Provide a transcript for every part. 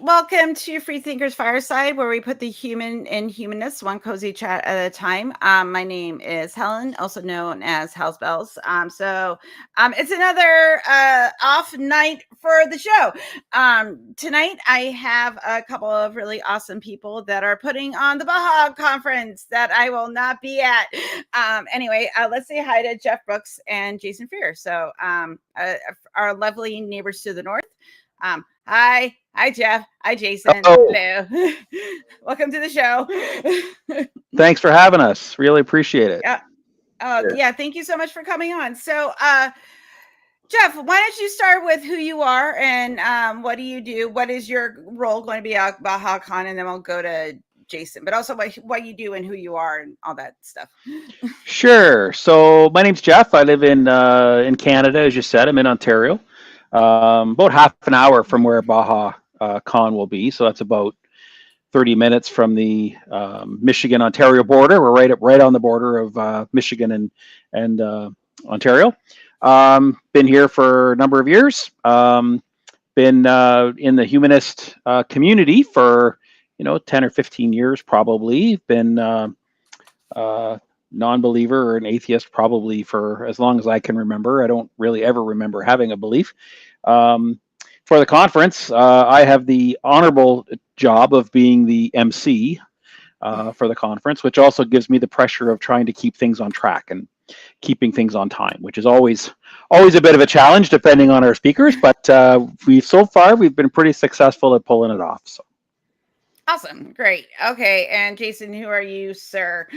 Welcome to FreeThinkers Fireside, where we put the human in humanists, one cozy chat at a time. My name is Helen, also known as House Bells. It's another off night for the show. Tonight, I have a couple of really awesome people that are putting on the Baja conference that I will not be at. Let's say hi to Jeff Brooks and Jason Freer. Our lovely neighbors to the north. Hi, Jeff. Hi, Jason. Oh, Hello. Welcome to the show. thanks for having us. Really appreciate it. Yeah. Sure. Yeah. Thank you so much for coming on. Jeff, why don't you start with who you are and what do you do? What is your role going to be at Bahacoon? And then we'll go to Jason, but also what you do and who you are and all that stuff. Sure. So my name's Jeff. I live in Canada, as you said. I'm in Ontario, about half an hour from where Baja Con will be. So that's about 30 minutes from the Michigan-Ontario border. We're right on the border of Michigan and Ontario. Been here for a number of years. Been in the humanist community for 10 or 15 years probably. Been non-believer or an atheist probably for as long as I can remember. I don't really ever remember having a belief. For the conference, I have the honorable job of being the MC for the conference, which also gives me the pressure of trying to keep things on track and keeping things on time, which is always a bit of a challenge depending on our speakers. But we've been pretty successful at pulling it off. So. Awesome. Great. Okay. And Jason, who are you, sir?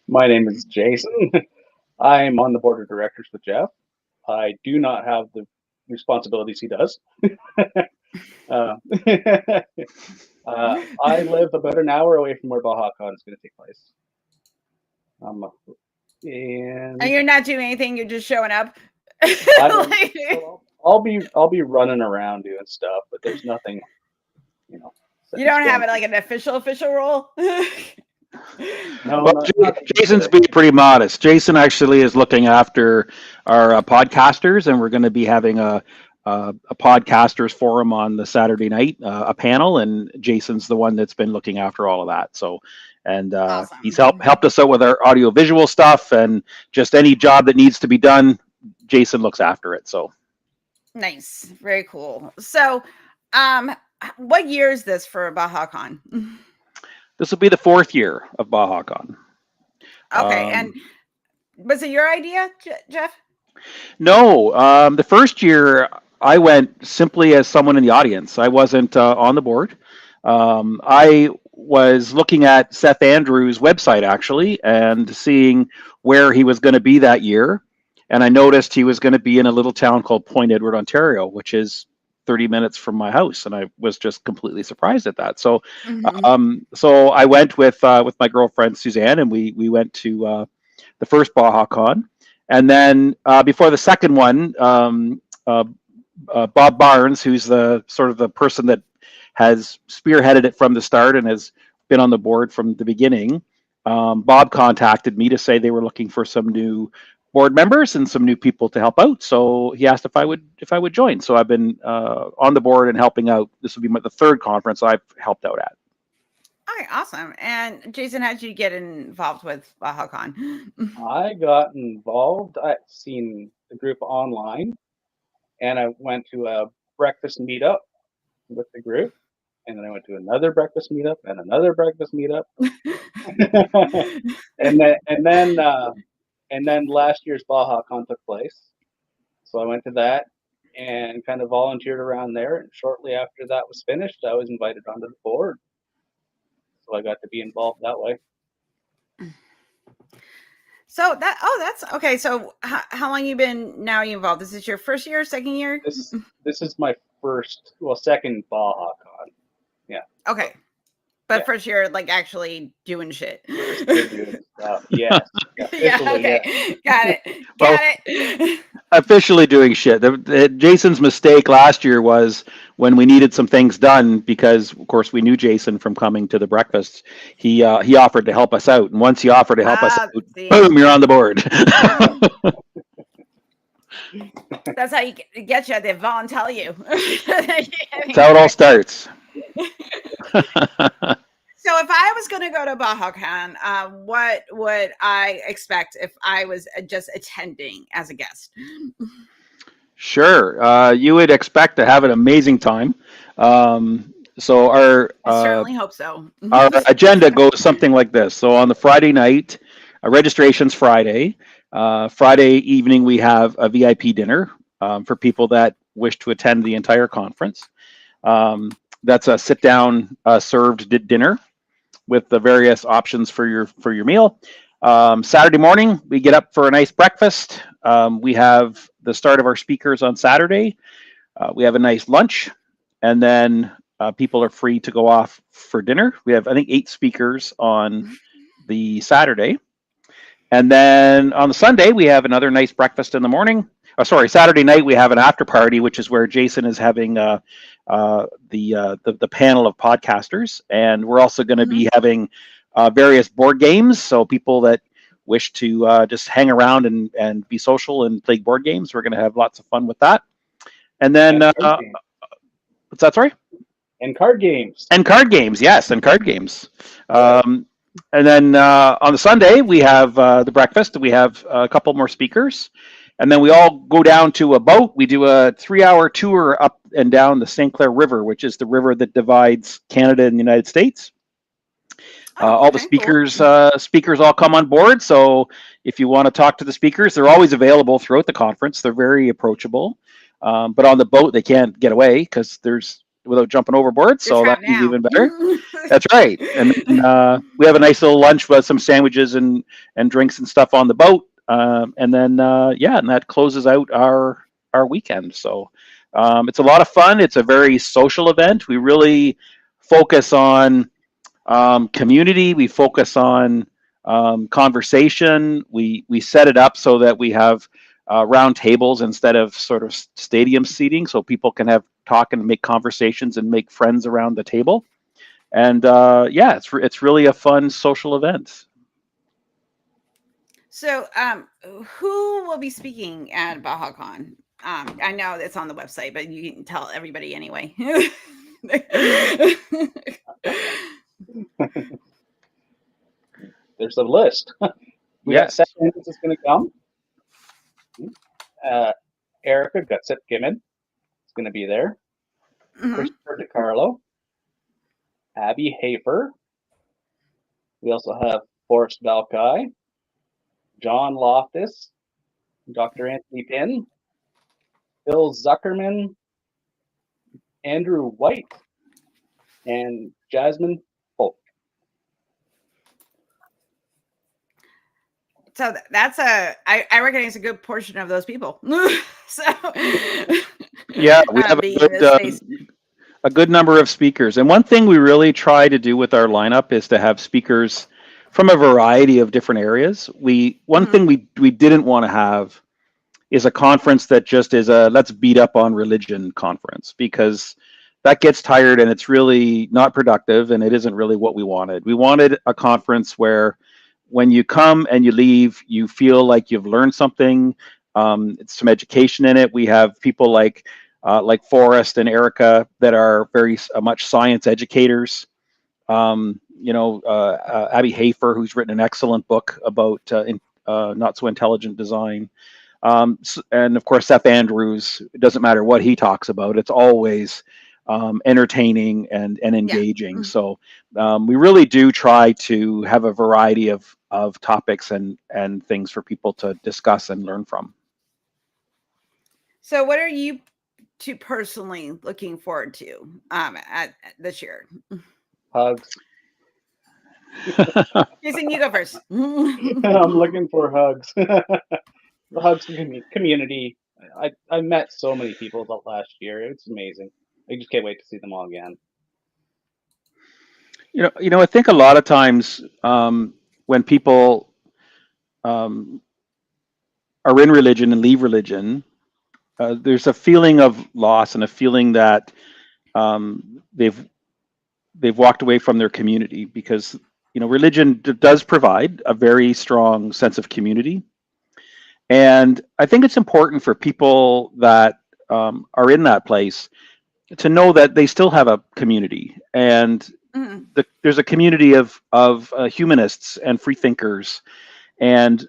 My name is Jason. I'm on the board of directors with Jeff. I do not have the responsibilities he does. I live about an hour away from where Bahacoon is going to take place. And you're not doing anything. You're just showing up. I'll be running around doing stuff, but there's nothing. You don't have it like an official role? No, well, Jason's being pretty modest. Jason actually is looking after our podcasters, and we're going to be having a podcasters forum on the Saturday night, a panel, and Jason's the one that's been looking after all of that. So, and awesome. He's helped us out with our audio visual stuff, and just any job that needs to be done, Jason looks after it. So nice, very cool. So, what year is this for Bahacoon? This will be the 4th year of Bahacoon. Okay, and was it your idea, Jeff? No, the first year I went simply as someone in the audience. I wasn't on the board. I was looking at Seth Andrews' website actually and seeing where he was going to be that year. And I noticed he was going to be in a little town called Point Edward, Ontario, which is 30 minutes from my house, and I was just completely surprised at that. So, so I went with my girlfriend Suzanne, and we went to the first Bahacoon, and then before the second one, Bob Barnes, who's the sort of the person that has spearheaded it from the start and has been on the board from the beginning. Bob contacted me to say they were looking for some new board members and some new people to help out. So he asked if I would join. So I've been on the board and helping out. This will be the 3rd conference I've helped out at. Okay, awesome. And Jason, how did you get involved with Bahacoon? I got involved. I've seen the group online, and I went to a breakfast meetup with the group, and then I went to another breakfast meetup and another breakfast meetup, and then last year's Bahacoon took place. So I went to that and kind of volunteered around there. And shortly after that was finished, I was invited onto the board. So I got to be involved that way. So that's okay. So how long you been now involved? This is your first year, second year? This is my second Bahacoon. Yeah. Okay. But first year, like actually doing shit. Yes. Yeah. Okay. Yeah. Got it. Officially doing shit. Jason's mistake last year was when we needed some things done, because of course we knew Jason from coming to the breakfasts. He offered to help us out, and once he offered to help us out, boom, you're on the board. That's how you get you. They volunteer you. That's how it all starts. So if I was going to go to Bahacoon, what would I expect if I was just attending as a guest? Sure. You would expect to have an amazing time. So I certainly hope so. our agenda goes something like this. So on the Friday night, registration's Friday. Friday evening, we have a VIP dinner for people that wish to attend the entire conference. That's a sit-down served dinner with the various options for your meal. Saturday morning, we get up for a nice breakfast. We have the start of our speakers on Saturday. We have a nice lunch, and then people are free to go off for dinner. We have, I think, 8 speakers on the Saturday. And then on the Sunday, we have another nice breakfast in the morning. Oh, sorry, Saturday night, we have an after party, which is where Jason is having the panel of podcasters. And we're also going to be having various board games. So people that wish to just hang around and be social and play board games, we're going to have lots of fun with that. And then, what's that, sorry? And card games. And card games, yes, and card games. And then on the Sunday, we have the breakfast. We have a couple more speakers. And then we all go down to a boat. We do a 3-hour tour up and down the St. Clair River, which is the river that divides Canada and the United States. All the speakers speakers all come on board. So if you want to talk to the speakers, they're always available throughout the conference. They're very approachable. But on the boat, they can't get away because there's without jumping overboard. So that's even better. That's right. And then, we have a nice little lunch with some sandwiches and drinks and stuff on the boat. And then and that closes out our weekend. So it's a lot of fun. It's a very social event. We really focus on community. We focus on conversation. We set it up so that we have round tables instead of sort of stadium seating, so people can have talk and make conversations and make friends around the table. And it's really a fun social event. So, who will be speaking at Bahacoon? I know it's on the website, but you can tell everybody anyway. There's a list. We got 7 minutes that's going to come. Erica Gutset-Gimmon is going to be there. Christopher DiCarlo. Abby Hafer. We also have Forrest Balkai. John Loftus. Dr. Anthony Pinn. Bill Zuckerman. Andrew White. And Jasmine Polk. So that's I recognize a good portion of those people. So yeah, we have a good number of speakers. And one thing we really try to do with our lineup is to have speakers from a variety of different areas. One thing we didn't want to have is a conference that just is a let's beat up on religion conference, because that gets tired and it's really not productive and it isn't really what we wanted. We wanted a conference where when you come and you leave, you feel like you've learned something. It's some education in it. We have people like Forrest and Erica that are very much science educators. Abby Hafer, who's written an excellent book about not so intelligent design. And of course, Seth Andrews. It doesn't matter what he talks about. It's always entertaining and engaging. Yeah. So we really do try to have a variety of topics and things for people to discuss and learn from. So what are you two personally looking forward to at this year? Hugs. Jason, you go first. I'm looking for hugs. The hugs community. I met so many people the last year. It's amazing. I just can't wait to see them all again. I think a lot of times when people are in religion and leave religion, there's a feeling of loss and a feeling that they've walked away from their community, because religion does provide a very strong sense of community. And I think it's important for people that are in that place to know that they still have a community, and Mhm. there's a community of humanists and free thinkers, and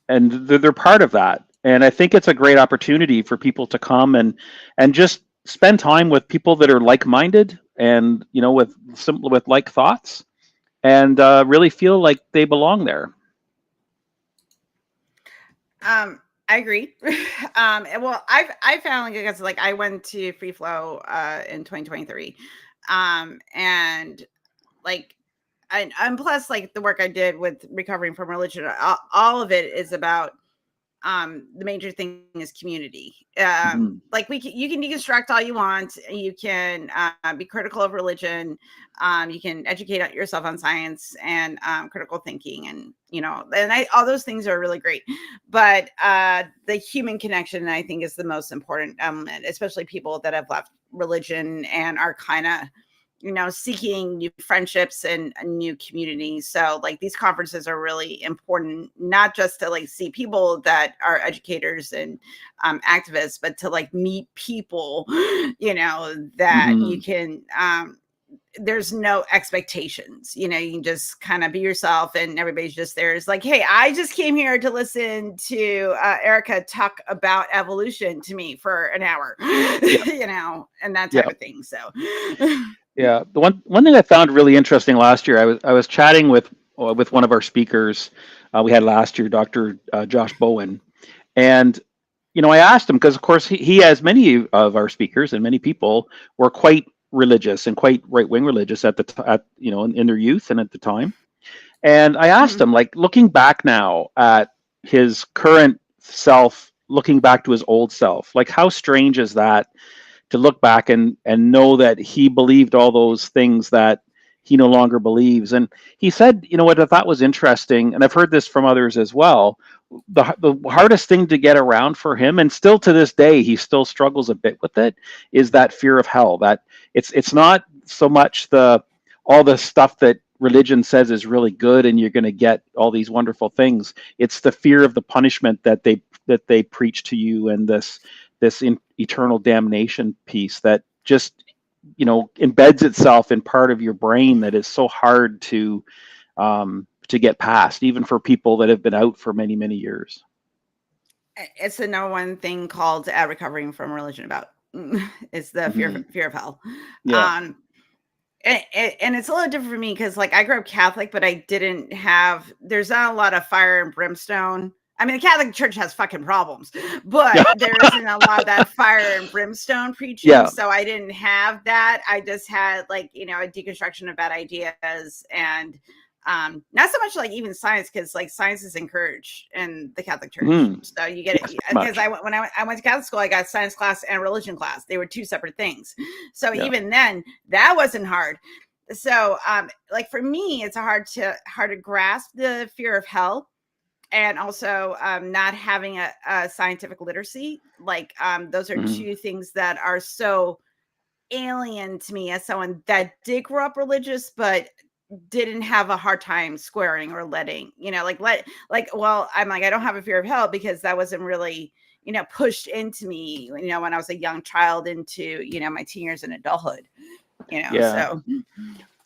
they're part of that. And I think it's a great opportunity for people to come and just spend time with people that are like-minded, and with like thoughts, and really feel like they belong there. I agree. Well, I found, because like I went to Free Flow in 2023, and like and plus like the work I did with recovering from religion, all of it is about the major thing is community. Mhm. Like you can deconstruct all you want, you can be critical of religion, you can educate yourself on science and critical thinking, and all those things are really great, but the human connection, I think, is the most important element, especially people that have left religion and are kind of seeking new friendships and new communities. So like these conferences are really important, not just to like see people that are educators and activists, but to like meet people, that you Mhm. can, there's no expectations, you can just kind of be yourself, and everybody's just there. It's like, hey, I just came here to listen to Erica talk about evolution to me for an hour, Yeah. and that type Yeah. of thing. So Yeah. The one thing I found really interesting last year, I was chatting with one of our speakers we had last year, Dr. Josh Bowen, and I asked him, because of course he, as many of our speakers and many people, were quite religious and quite right wing religious at the at in their youth and at the time. And I asked him, like, looking back now at his current self, looking back to his old self, like, how strange is that, to look back and know that he believed all those things that he no longer believes. And he said, what I thought was interesting, and I've heard this from others as well, the hardest thing to get around for him, and still to this day he still struggles a bit with it, is that fear of hell. That it's not so much all the stuff that religion says is really good and you're going to get all these wonderful things. It's the fear of the punishment that they preach to you, and this eternal damnation piece that just embeds itself in part of your brain, that is so hard to get past, even for people that have been out for many, many years. it's the number one thing called recovering from religion about is the Hmm. fear of hell. Yeah. um and it's a little different for me, because like I grew up Catholic, but I didn't have, there's not a lot of fire and brimstone. I mean, the Catholic Church has fucking problems, but Yeah. there isn't a lot of that fire and brimstone preaching. Yeah. So I didn't have that. I just had like, a deconstruction of bad ideas, and not so much like even science, because like science is encouraged in the Catholic Church. Mm. So you get it, Yes, very because much. I went to Catholic school, I got science class and religion class. They were two separate things. So Yeah. even then, that wasn't hard. So like for me, it's hard to grasp the fear of hell, and also not having a scientific literacy. Like those are Hmm. two things that are so alien to me as someone that did grow up religious, but didn't have a hard time squaring or letting, well, I'm like, I don't have a fear of hell, because that wasn't really, pushed into me, when I was a young child into, my teen years and adulthood, Yeah. so.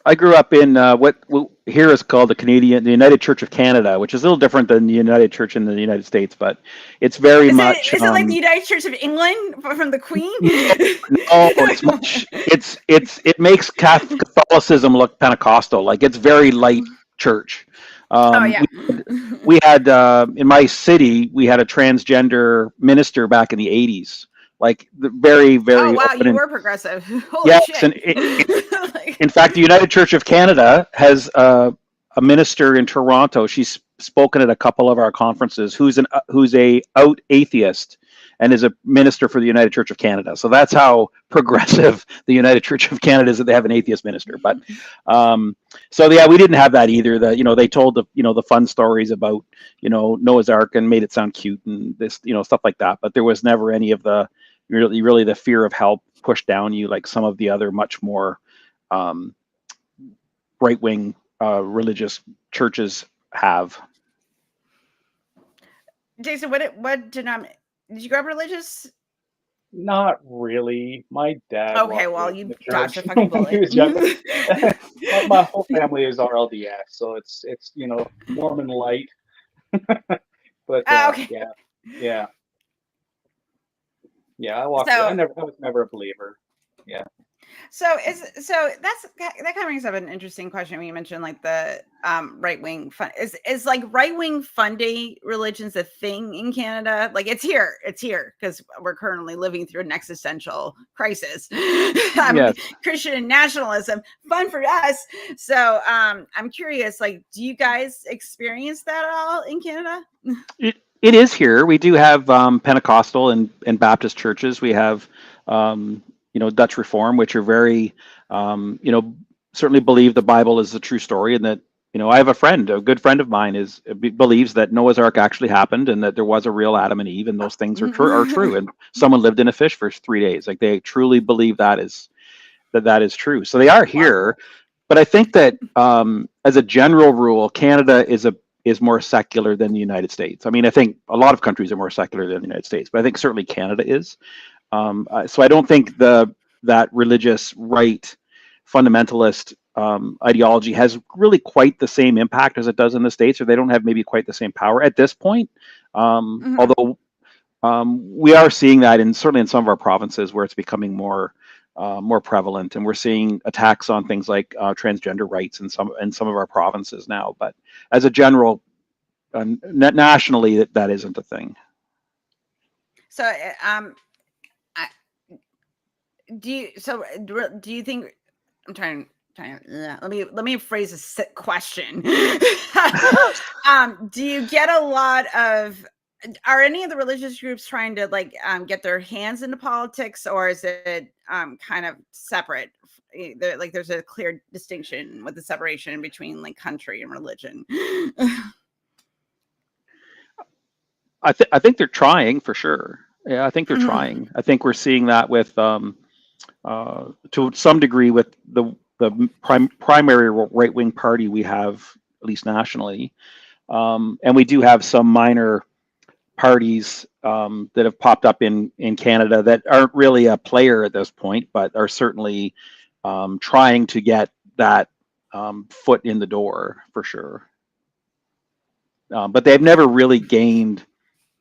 I grew up in what here is called the United Church of Canada, which is a little different than the United Church in the United States, but it's very Is it much. is it like the United Church of England from the Queen? No, no, it's much. It makes Catholicism look Pentecostal. Like, it's very light church. Oh Um, yeah. we we had in my city, we had a transgender minister back in the '80s. Like, the very, Oh very wow, open. you And were progressive. Holy yes, shit. and Like, in fact, the United Church of Canada has a minister in Toronto. She's spoken at a couple of our conferences. Who's a out atheist and is a minister for the United Church of Canada. So that's how progressive the United Church of Canada is, that they have an atheist minister. But so yeah, we didn't have that either. They told the fun stories about Noah's Ark and made it sound cute and this stuff like that. But there was never any of the really the fear of hell pushed down you, like some of the other much more um, right wing religious churches have. Jason, what did you grow up religious? Not really. My dad Okay, walked well, away from you the dodged a church fucking when he bullet. was younger. My whole family is RLDS, so it's Mormon light. But Okay. yeah, yeah. I walked away. So I was never a believer. Yeah. that kind of brings up an interesting question when you mentioned like the right wing fund is like right wing funding religions a thing in Canada? Like it's here because we're currently living through an existential crisis. Yes. Christian nationalism, fun for us. So I'm curious, like, do you guys experience that at all in Canada? It is here. We do have Pentecostal and Baptist churches. We have, Dutch Reform, which are very, certainly believe the Bible is the true story, and that, I have a good friend of mine believes that Noah's Ark actually happened, and that there was a real Adam and Eve, and those things are true, and someone lived in a fish for 3 days. Like they truly believe that is true. So they are here, but I think that as a general rule, Canada is more secular than the United States. I mean, I think a lot of countries are more secular than the United States, but I think certainly Canada is. So I don't think that religious right fundamentalist ideology has really quite the same impact as it does in the States, or they don't have maybe quite the same power at this point. Although we are seeing that certainly in some of our provinces where it's becoming more prevalent, and we're seeing attacks on things like transgender rights in some of our provinces now. But as a general, nationally, that isn't a thing. So I, do you think I'm trying let me phrase a sick question. Do you get a lot of are any of the religious groups trying to like get their hands into politics, or is it kind of separate? Like there's a clear distinction with the separation between like country and religion. I think they're trying for sure. Yeah, I think they're trying. I think we're seeing that with to some degree with the primary right wing party we have, at least nationally, and we do have some minor parties that have popped up in Canada that aren't really a player at this point, but are certainly trying to get that foot in the door for sure. But they've never really gained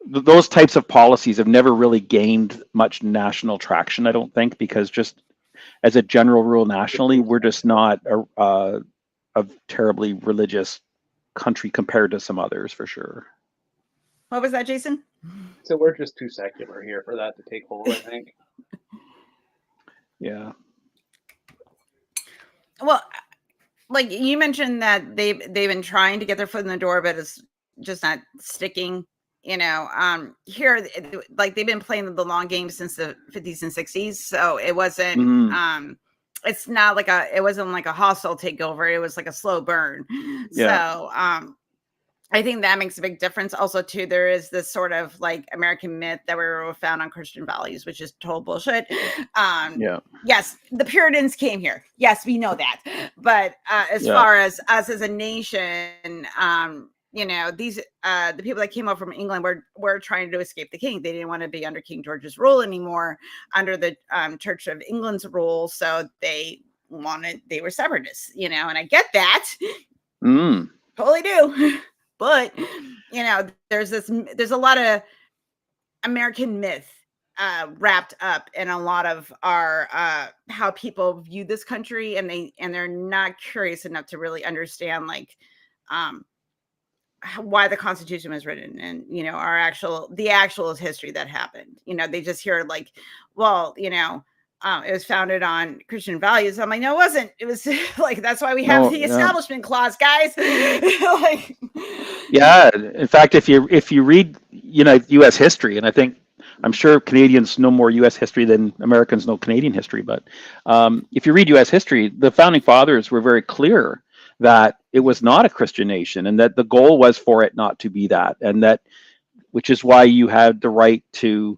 those types of policies have never really gained much national traction, I don't think, because just as a general rule nationally, we're just not a terribly religious country compared to some others for sure. What was that, Jason? So we're just too secular here for that to take hold, I think. Yeah. Well, like you mentioned that they've been trying to get their foot in the door, but it's just not sticking. Here, like they've been playing the long game since the 50s and 60s, so it wasn't it's not like it wasn't like a hostile takeover. It was like a slow burn. Yeah. So I think that makes a big difference. Also, too, there is this sort of like American myth that we were found on Christian values, which is total bullshit. Yeah. Yes, the Puritans came here. Yes, we know that. But as far as us as a nation, these the people that came up from England were trying to escape the king. They didn't want to be under King George's rule anymore, under the Church of England's rule. So they were separatists, and I get that. Totally do. But there's a lot of American myth wrapped up in a lot of our how people view this country, and they're not curious enough to really understand like why the Constitution was written, and the actual history that happened. They just hear like, well, it was founded on Christian values. I'm like, no, it wasn't. It was like, that's why we have the Establishment Clause, guys. Like, yeah. In fact, if you read, U.S. history, and I'm sure Canadians know more U.S. history than Americans know Canadian history, but if you read U.S. history, the founding fathers were very clear that it was not a Christian nation, and that the goal was for it not to be that, and which is why you had the right to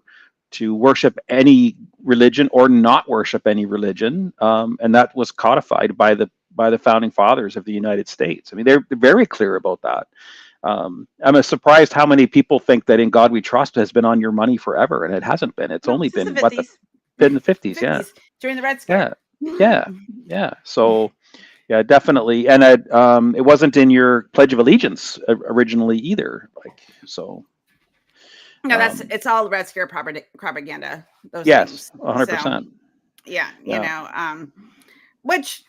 worship any religion or not worship any religion, and that was codified by the founding fathers of the United States. I mean, they're very clear about that, I'm surprised how many people think that In God We Trust has been on your money forever, and it hasn't been. It's No, only since been the what the 50s. been the 50s, yeah, 50s during the Red yeah, Scare. yeah, yeah. So yeah, definitely, and it wasn't in your Pledge of Allegiance originally either. Like so, No, um, it's all Red Scare propaganda. Those yes, things. So 100%. yeah, Yeah. which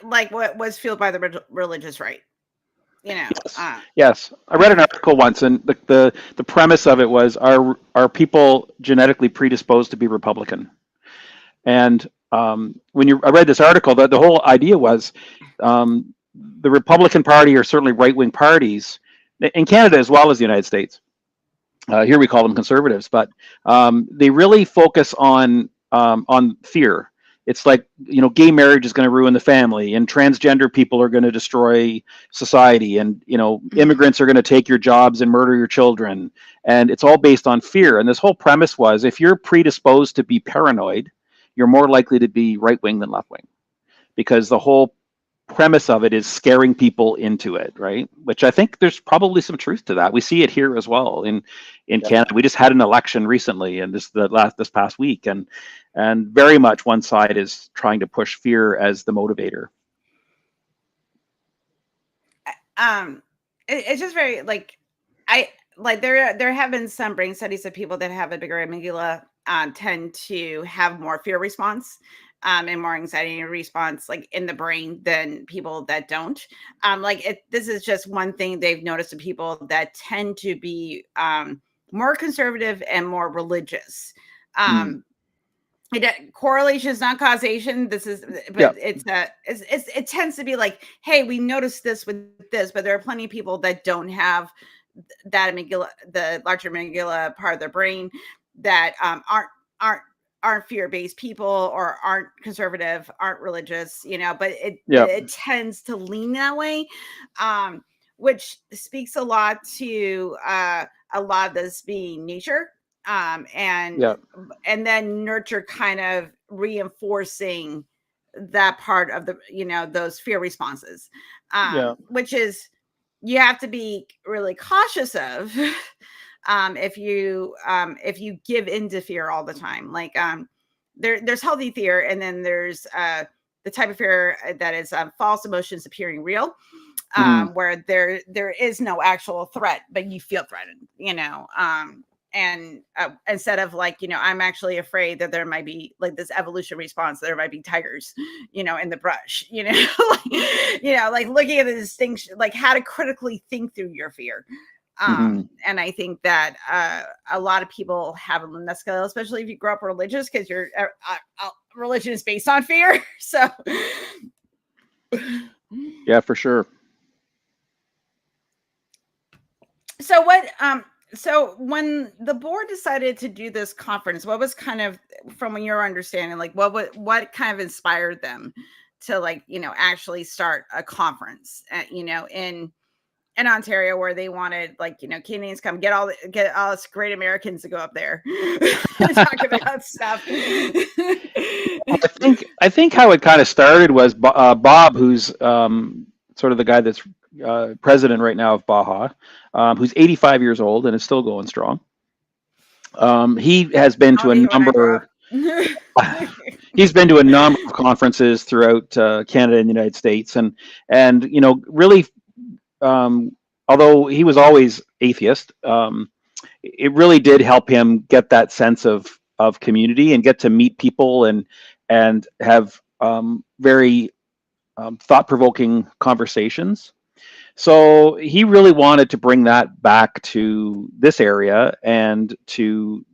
like what was fueled by the religious right. You know, Yes, yes. I read an article once, and the premise of it was: are people genetically predisposed to be Republican? And I read this article, the whole idea was the Republican Party, or certainly right wing parties in Canada as well as the United States. Here we call them conservatives, but they really focus on fear. It's like, gay marriage is going to ruin the family, and transgender people are going to destroy society, and immigrants are going to take your jobs and murder your children, and it's all based on fear. And this whole premise was, if you're predisposed to be paranoid, you're more likely to be right wing than left wing, because the whole premise of it is scaring people into it, right? Which I think there's probably some truth to that. We see it here as well in Yeah. Canada. We just had an election recently, and this past week, and very much one side is trying to push fear as the motivator. It's just very I there have been some brain studies of people that have a bigger amygdala tend to have more fear response and more anxiety response like in the brain than people that don't. This is just one thing they've noticed in people that tend to be more conservative and more religious. Correlation is not causation. This is, but Yeah. it tends to be like, hey, we noticed this with this, but there are plenty of people that don't have that amygdala, the larger amygdala part of their brain, that aren't fear-based people, or aren't conservative, aren't religious, but it tends to lean that way, which speaks a lot to a lot of this being nature, and then nurture kind of reinforcing that part of the those fear responses, which is, you have to be really cautious of if you give into fear all the time. There's healthy fear, and then there's the type of fear that is false emotions appearing real, where there is no actual threat, but you feel threatened, and instead of I'm actually afraid that there might be like this evolution response, there might be tigers, in the brush, like looking at the distinction, like how to critically think through your fear. And I think that a lot of people have a that skill, especially if you grow up religious, because your religion is based on fear. So Yeah, for sure. So what so when the board decided to do this conference, what was kind of, from your understanding, like what kind of inspired them to actually start a conference in Ontario, where they wanted Canadians come, get all us great Americans to go up there and talk about stuff. I think how it kind of started was Bob, who's sort of the guy that's president right now of Baja, who's 85 years old and is still going strong. He has been to a number. He's been to a number of conferences throughout Canada and the United States, and really, although he was always atheist, it really did help him get that sense of community and get to meet people and have very thought-provoking conversations. So he really wanted to bring that back to this area and to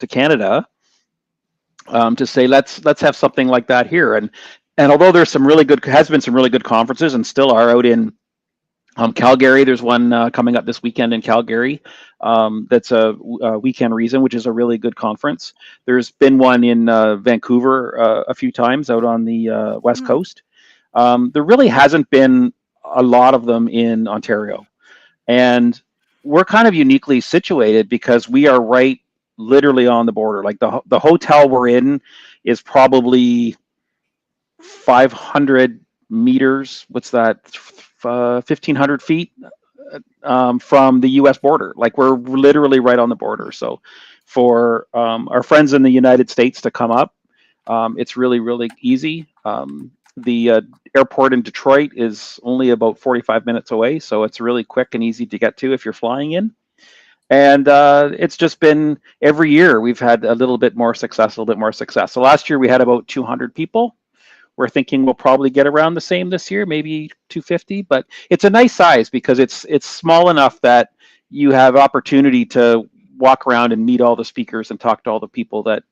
Canada, to say let's have something like that here. And although there's has been some really good conferences, and still are out in Calgary. There's one coming up this weekend in Calgary. That's a Weekend Reason, which is a really good conference. There's been one in Vancouver a few times out on the West Coast. There really hasn't been a lot of them in Ontario. And we're kind of uniquely situated because we are right literally on the border. Like the hotel we're in is probably 500 meters. What's that? 1,500 feet from the U.S. border. Like we're literally right on the border. So for our friends in the United States to come up, it's really, really easy. The airport in Detroit is only about 45 minutes away, so it's really quick and easy to get to if you're flying in. And it's just been every year we've had a little bit more success, a little bit more success. So last year we had about 200 people. We're thinking we'll probably get around the same this year, maybe 250. But it's a nice size because it's small enough that you have opportunity to walk around and meet all the speakers and talk to all the people that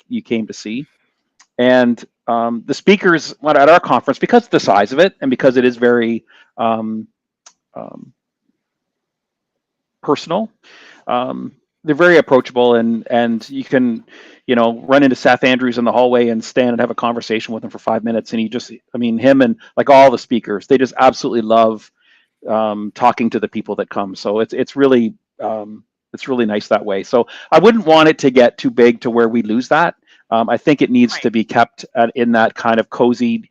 you came to see. And the speakers at our conference, because of the size of it and because it is very personal, they're very approachable, and you can, run into Seth Andrews in the hallway and stand and have a conversation with him for 5 minutes. And him and like all the speakers, they just absolutely love talking to the people that come. So it's really nice that way. So I wouldn't want it to get too big to where we lose that. I think it needs to be kept in that kind of cozy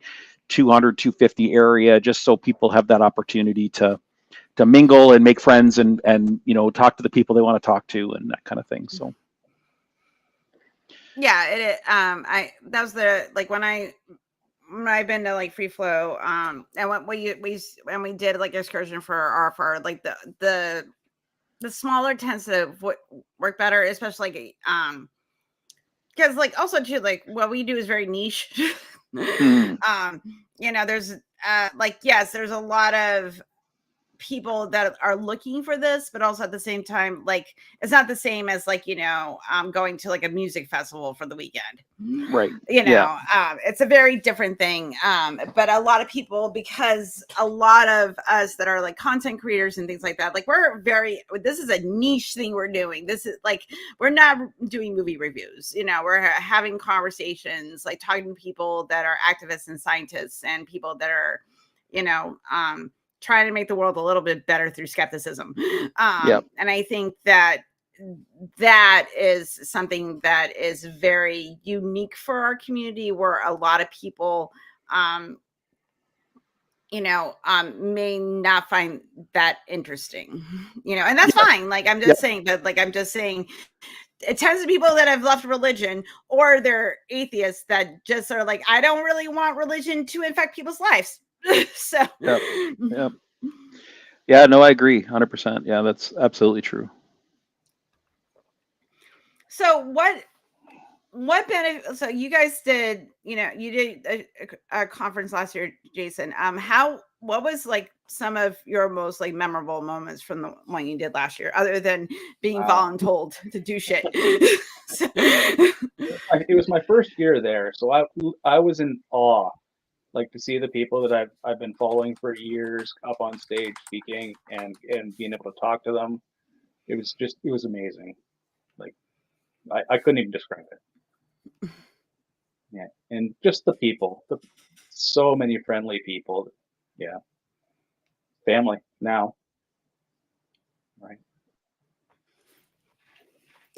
200, 250 area, just so people have that opportunity to mingle and make friends and talk to the people they want to talk to and that kind of thing. So yeah, that was when I've been to like Free Flow, and when we did like excursion for RFR, like the smaller tends to work better, especially like because like also too, like what we do is very niche. There's yes, there's a lot of people that are looking for this, but also at the same time, like it's not the same as like going to like a music festival for the weekend, right? It's a very different thing, but a lot of people, because a lot of us that are like content creators and things like that, like this is a niche thing we're doing. This is like, we're not doing movie reviews, we're having conversations, like talking to people that are activists and scientists and people that are trying to make the world a little bit better through skepticism. And I think that is something that is very unique for our community, where a lot of people, may not find that interesting, and that's fine. Like, I'm just saying that, like, it tends to be people that have left religion, or they're atheists that just are like, I don't really want religion to infect people's lives. So yeah, no, I agree 100%. Yeah, that's absolutely true. So what benefit? So you guys did, you did a conference last year, Jason. What was like some of your most like memorable moments from the one you did last year, other than being voluntold to do shit? It was my first year there, so I was in awe. Like, to see the people that I've been following for years up on stage speaking and being able to talk to them, it was amazing. Like, I couldn't even describe it. Yeah, and just the people, so many friendly people. Yeah, family now. Right.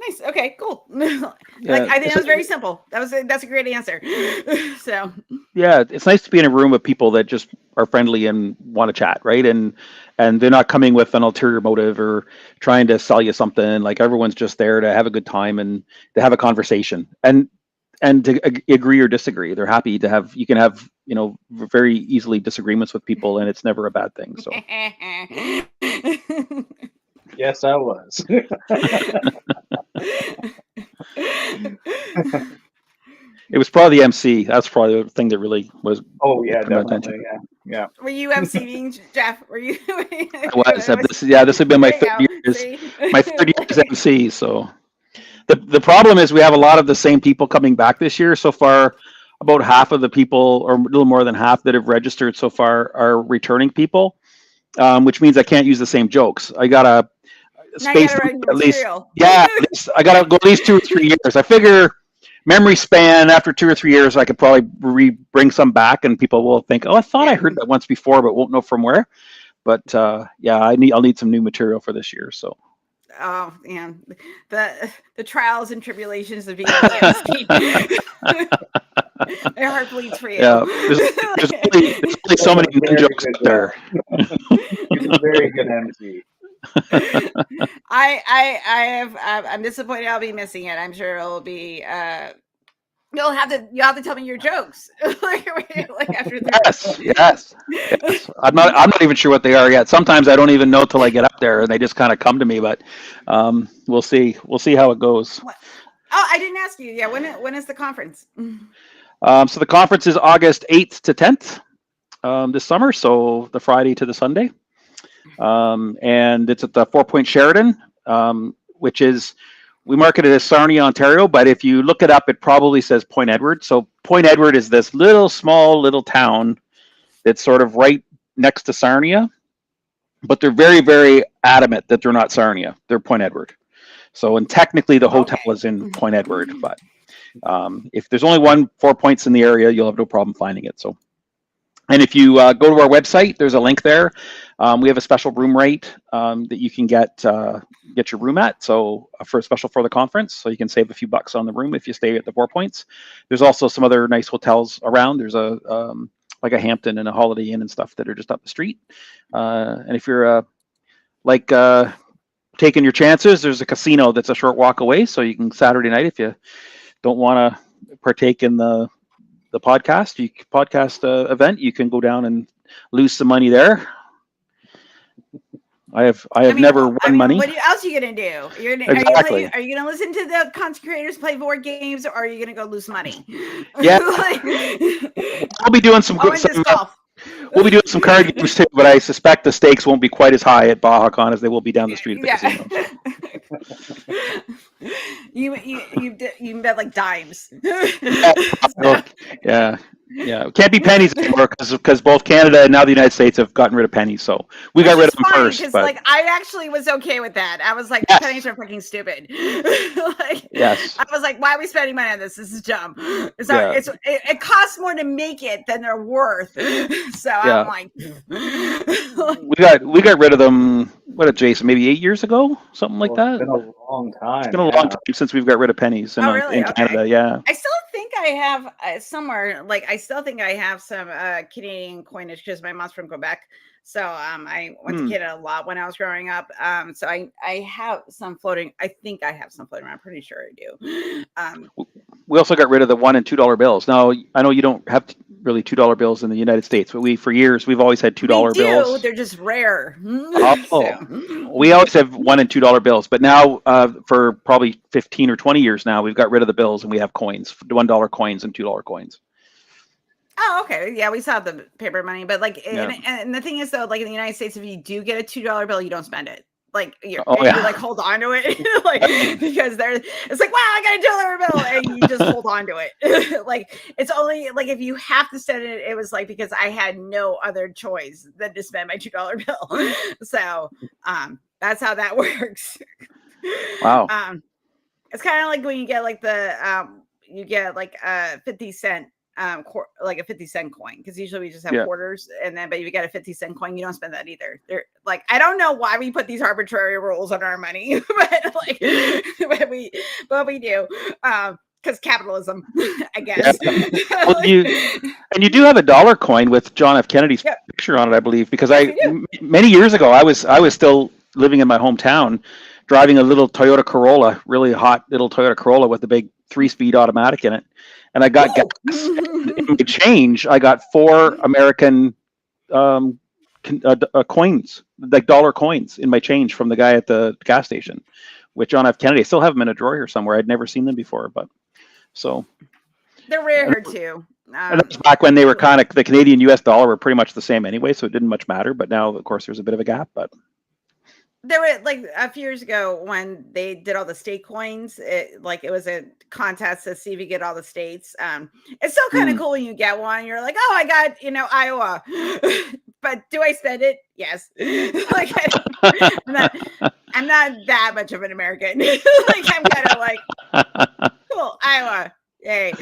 Nice. Okay, cool. I think that was very simple. That's a great answer. So yeah, it's nice to be in a room of people that just are friendly and want to chat, right? And they're not coming with an ulterior motive or trying to sell you something. Like, everyone's just there to have a good time and to have a conversation and to agree or disagree. They're happy to have. You can have very easily disagreements with people, and it's never a bad thing. So. Yes, I was. It was probably the MC. That's probably the thing that really was. Oh yeah, definitely. Yeah. Were you MCing, Jeff? Were you? I was. This had been my third year as MC. So the problem is we have a lot of the same people coming back this year. So far, about half of the people, or a little more than half, that have registered so far are returning people, which means I can't use the same jokes. I gotta space at least. Yeah, at least, I gotta go at least 2 or 3 years. I figure memory span after 2 or 3 years, I could probably bring some back, and people will think, "Oh, I thought I heard that once before, but won't know from where." But yeah, I'll need some new material for this year. So. Oh, yeah, the trials and tribulations of being MC. My heart bleeds for you. Yeah, there's only so many new jokes out there. He's a very good MC. I'm disappointed I'll be missing it. I'm sure it'll be you'll have to tell me your jokes like after the Yes. I'm not even sure what they are yet. Sometimes I don't even know till I get up there, and they just kind of come to me. But we'll see. We'll see how it goes. Oh, I didn't ask you. Yeah, when is the conference? So the conference is August 8th to 10th this summer. So the Friday to the Sunday, and it's at the 4 Point Sheridan, which is. We market it as Sarnia, Ontario, but if you look it up, it probably says Point Edward. So Point Edward is this small town that's sort of right next to Sarnia, but they're very, very adamant that they're not Sarnia. They're Point Edward. So, and technically the hotel is in Point Edward, but if there's only 4 points in the area, you'll have no problem finding it. So, and if you go to our website, there's a link there. We have a special room rate that you can get your room at. So for the conference, so you can save a few bucks on the room if you stay at the 4 Points. There's also some other nice hotels around. There's like a Hampton and a Holiday Inn and stuff that are just up the street. And if you're taking your chances, there's a casino that's a short walk away. So you can Saturday night, if you don't want to partake in the podcast event, you can go down and lose some money there. I have never won money. What else are you gonna do? Exactly. Are you gonna listen to the content creators play board games, or are you gonna go lose money? Yeah, we'll be doing some golf. We'll be doing some card games too, but I suspect the stakes won't be quite as high at Bahacoon as they will be down the street at the casino. You bet like dimes. Yeah. Can't be pennies anymore because both Canada and now the United States have gotten rid of pennies. So we got rid of them first. But like I actually was okay with that. I was like, yes. Pennies are fucking stupid. Yes. I was like, why are we spending money on this? This is dumb. It costs more to make it than they're worth. So yeah. I'm like, we got rid of them. What did Jason? Maybe 8 years ago, something like that. It's been a long time. It's been a long time since we've got rid of pennies in Canada. Yeah. I still think I have somewhere. Like I still think I have some Canadian coinage because my mom's from Quebec. So I went to Canada a lot when I was growing up. So I have some floating. I think I have some floating around. I'm pretty sure I do. We also got rid of the $1 and $2 bills. Now I know you don't have really $2 bills in the United States, but for years we've always had $2 bills. They're just rare. We always have $1 and $2 bills, but now for probably 15 or 20 years now, we've got rid of the bills and we have coins, $1 coins and $2 coins. Oh, okay. Yeah, we saw the paper money, but like, and the thing is though, like in the United States, if you do get a $2 bill, you don't spend it. Like you like hold on to it, like because it's like, wow, I got a $2 bill, and you just hold on to it. Like it's only like if you have to spend it, it was like because I had no other choice than to spend my $2 bill. So that's how that works. Wow. It's kind of like when you get like you get like a 50-cent. Like a 50-cent coin, because usually we just have quarters, but you get a 50-cent coin, you don't spend that either. They're like, I don't know why we put these arbitrary rules on our money, but we do, because capitalism, I guess. Yeah. Well, you do have a dollar coin with John F. Kennedy's picture on it, I believe, because many years ago I was still living in my hometown, driving a little Toyota Corolla, really hot little Toyota Corolla with a big 3-speed automatic in it. And I got gas. In change, I got 4 American coins, like dollar coins, in my change from the guy at the gas station, with John F. Kennedy. I still have them in a drawer here somewhere. I'd never seen them before, but so they're rare too. And that was back when they were kind of the Canadian U.S. dollar were pretty much the same anyway, so it didn't much matter. But now, of course, there's a bit of a gap. But there were like a few years ago when they did all the state coins, it was a contest to see if you get all the states. It's still kind of cool when you get one. You're like, oh, I got, Iowa, but do I spend it? Yes. Like, I'm not that much of an American. Like, I'm kind of like, cool, Iowa. Yay.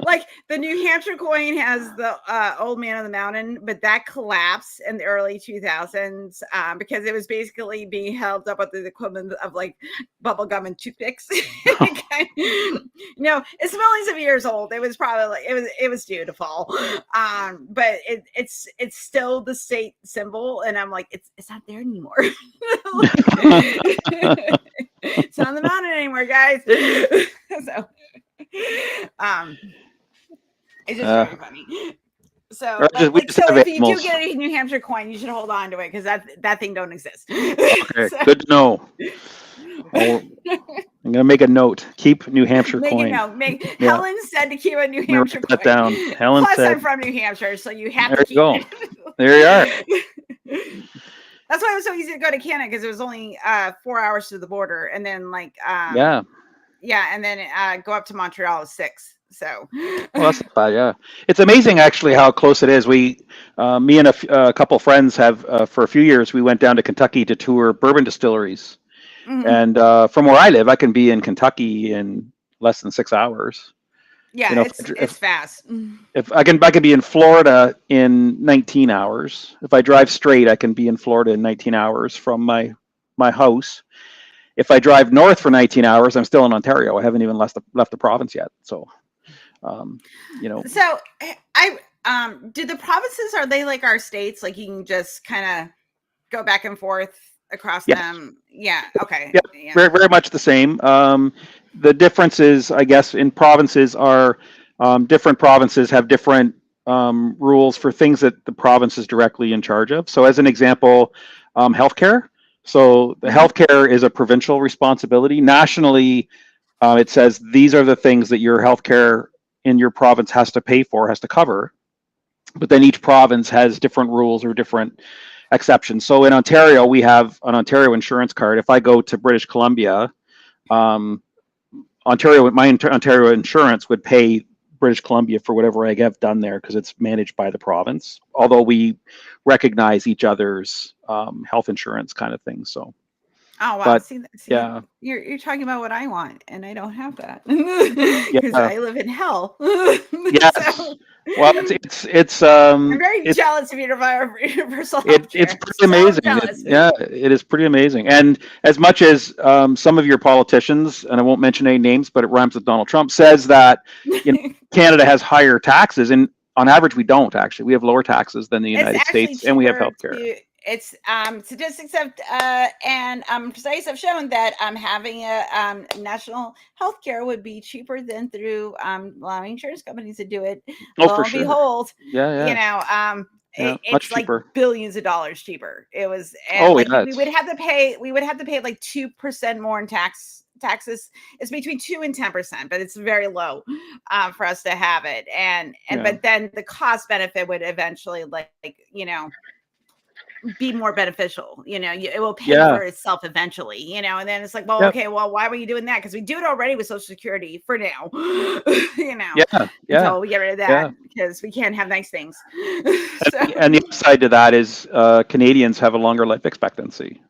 Like the New Hampshire coin has the old man on the mountain, but that collapsed in the early 2000s because it was basically being held up with the equivalent of like bubble gum and toothpicks. It's millions of years old. It was probably it was beautiful, but it's still the state symbol, and I'm like it's not there anymore. It's not on the mountain anymore, guys. So it's just very funny. So, if you do get a New Hampshire coin, you should hold on to it because that thing don't exist. Okay, good to know. I'm gonna make a note. Keep New Hampshire coin. Helen said to keep a New Hampshire coin. Down. Helen Plus, said, I'm from New Hampshire, so you have to keep it. There you are. That's why it was so easy to go to Canada because it was only 4 hours to the border, and then and then go up to Montreal is 6. So, well, that's not bad. Yeah, it's amazing actually how close it is. Me and a couple friends have for a few years we went down to Kentucky to tour bourbon distilleries, and from where I live, I can be in Kentucky in less than 6 hours. Yeah, it's fast. If I can be in Florida in 19 hours. If I drive straight, I can be in Florida in 19 hours from my house. If I drive north for 19 hours, I'm still in Ontario. I haven't even left the province yet. So, So do the provinces, are they like our states? Like you can just kind of go back and forth across them? Yeah. Okay. Yeah. Very, very much the same. The differences, I guess, in provinces are different provinces have different rules for things that the province is directly in charge of. So as an example, healthcare. So the healthcare is a provincial responsibility. Nationally, it says these are the things that your healthcare in your province has to pay for, has to cover. But then each province has different rules or different exceptions. So in Ontario, we have an Ontario insurance card. If I go to British Columbia, my Ontario insurance would pay British Columbia for whatever I have done there because it's managed by the province. Although we recognize each other's health insurance kind of thing. So. Oh wow! But, see, yeah, you're talking about what I want, and I don't have that because I live in hell. Yes. So, well, it's I'm very jealous of universal healthcare. It's pretty amazing. It is pretty amazing. And as much as some of your politicians, and I won't mention any names, but it rhymes with Donald Trump, says that Canada has higher taxes, and on average we don't actually. We have lower taxes than the United States, and we have healthcare. It's statistics and studies have shown that having a national health care would be cheaper than through allowing insurance companies to do it. Oh, for sure. Behold, it's like cheaper. Billions of dollars cheaper. It was, and we would have to pay like 2% more in taxes. It's between 2 and 10%, but it's very low for us to have it. But then the cost benefit would eventually be more beneficial, it will pay for itself eventually, and then it's like, well, okay, well, why were you doing that? Because we do it already with Social Security for now, until we get rid of that because we can't have nice things. And the upside to that is Canadians have a longer life expectancy,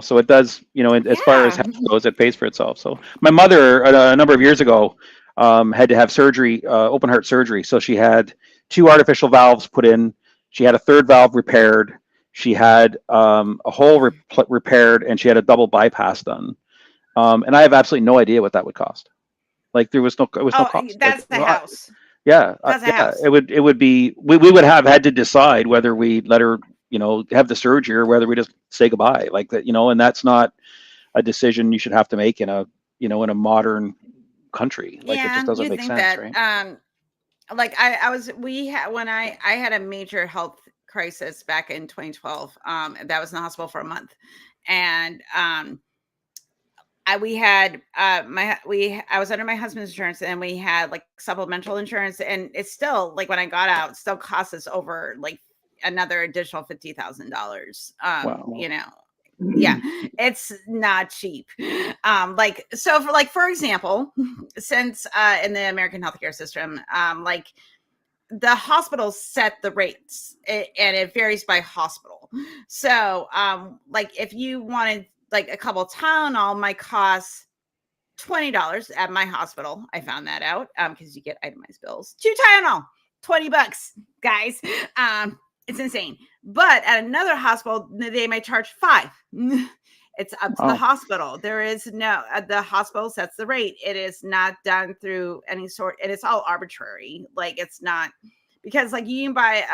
so it does, as far as health goes, it pays for itself. So my mother a number of years ago had to have surgery, open heart surgery. So she had 2 artificial valves put in. She had a 3rd valve repaired. She had a hole repaired, and she had a double bypass done. And I have absolutely no idea what that would cost. Like there was no cost. That's the house. Yeah, house. It would be. We would have had to decide whether we let her, have the surgery or whether we just say goodbye, like that, And that's not a decision you should have to make in a modern country. Like it just doesn't make sense, right? When I had a major health crisis back in 2012. That was in the hospital for a month, and I was under my husband's insurance, and we had like supplemental insurance, and it's still like when I got out, it still cost us over like another additional $50,000. Wow. Yeah, it's not cheap. For example, since in the American healthcare system, the hospitals set the rates, and it varies by hospital. So, if you wanted like a couple Tylenol might cost $20 at my hospital. I found that out because you get itemized bills. 2 Tylenol, $20, guys. It's insane. But at another hospital, they may charge 5. It's up to the hospital. There is no, the hospital sets the rate. It is not done through any sort, and it's all arbitrary. Like, it's not, because like you can buy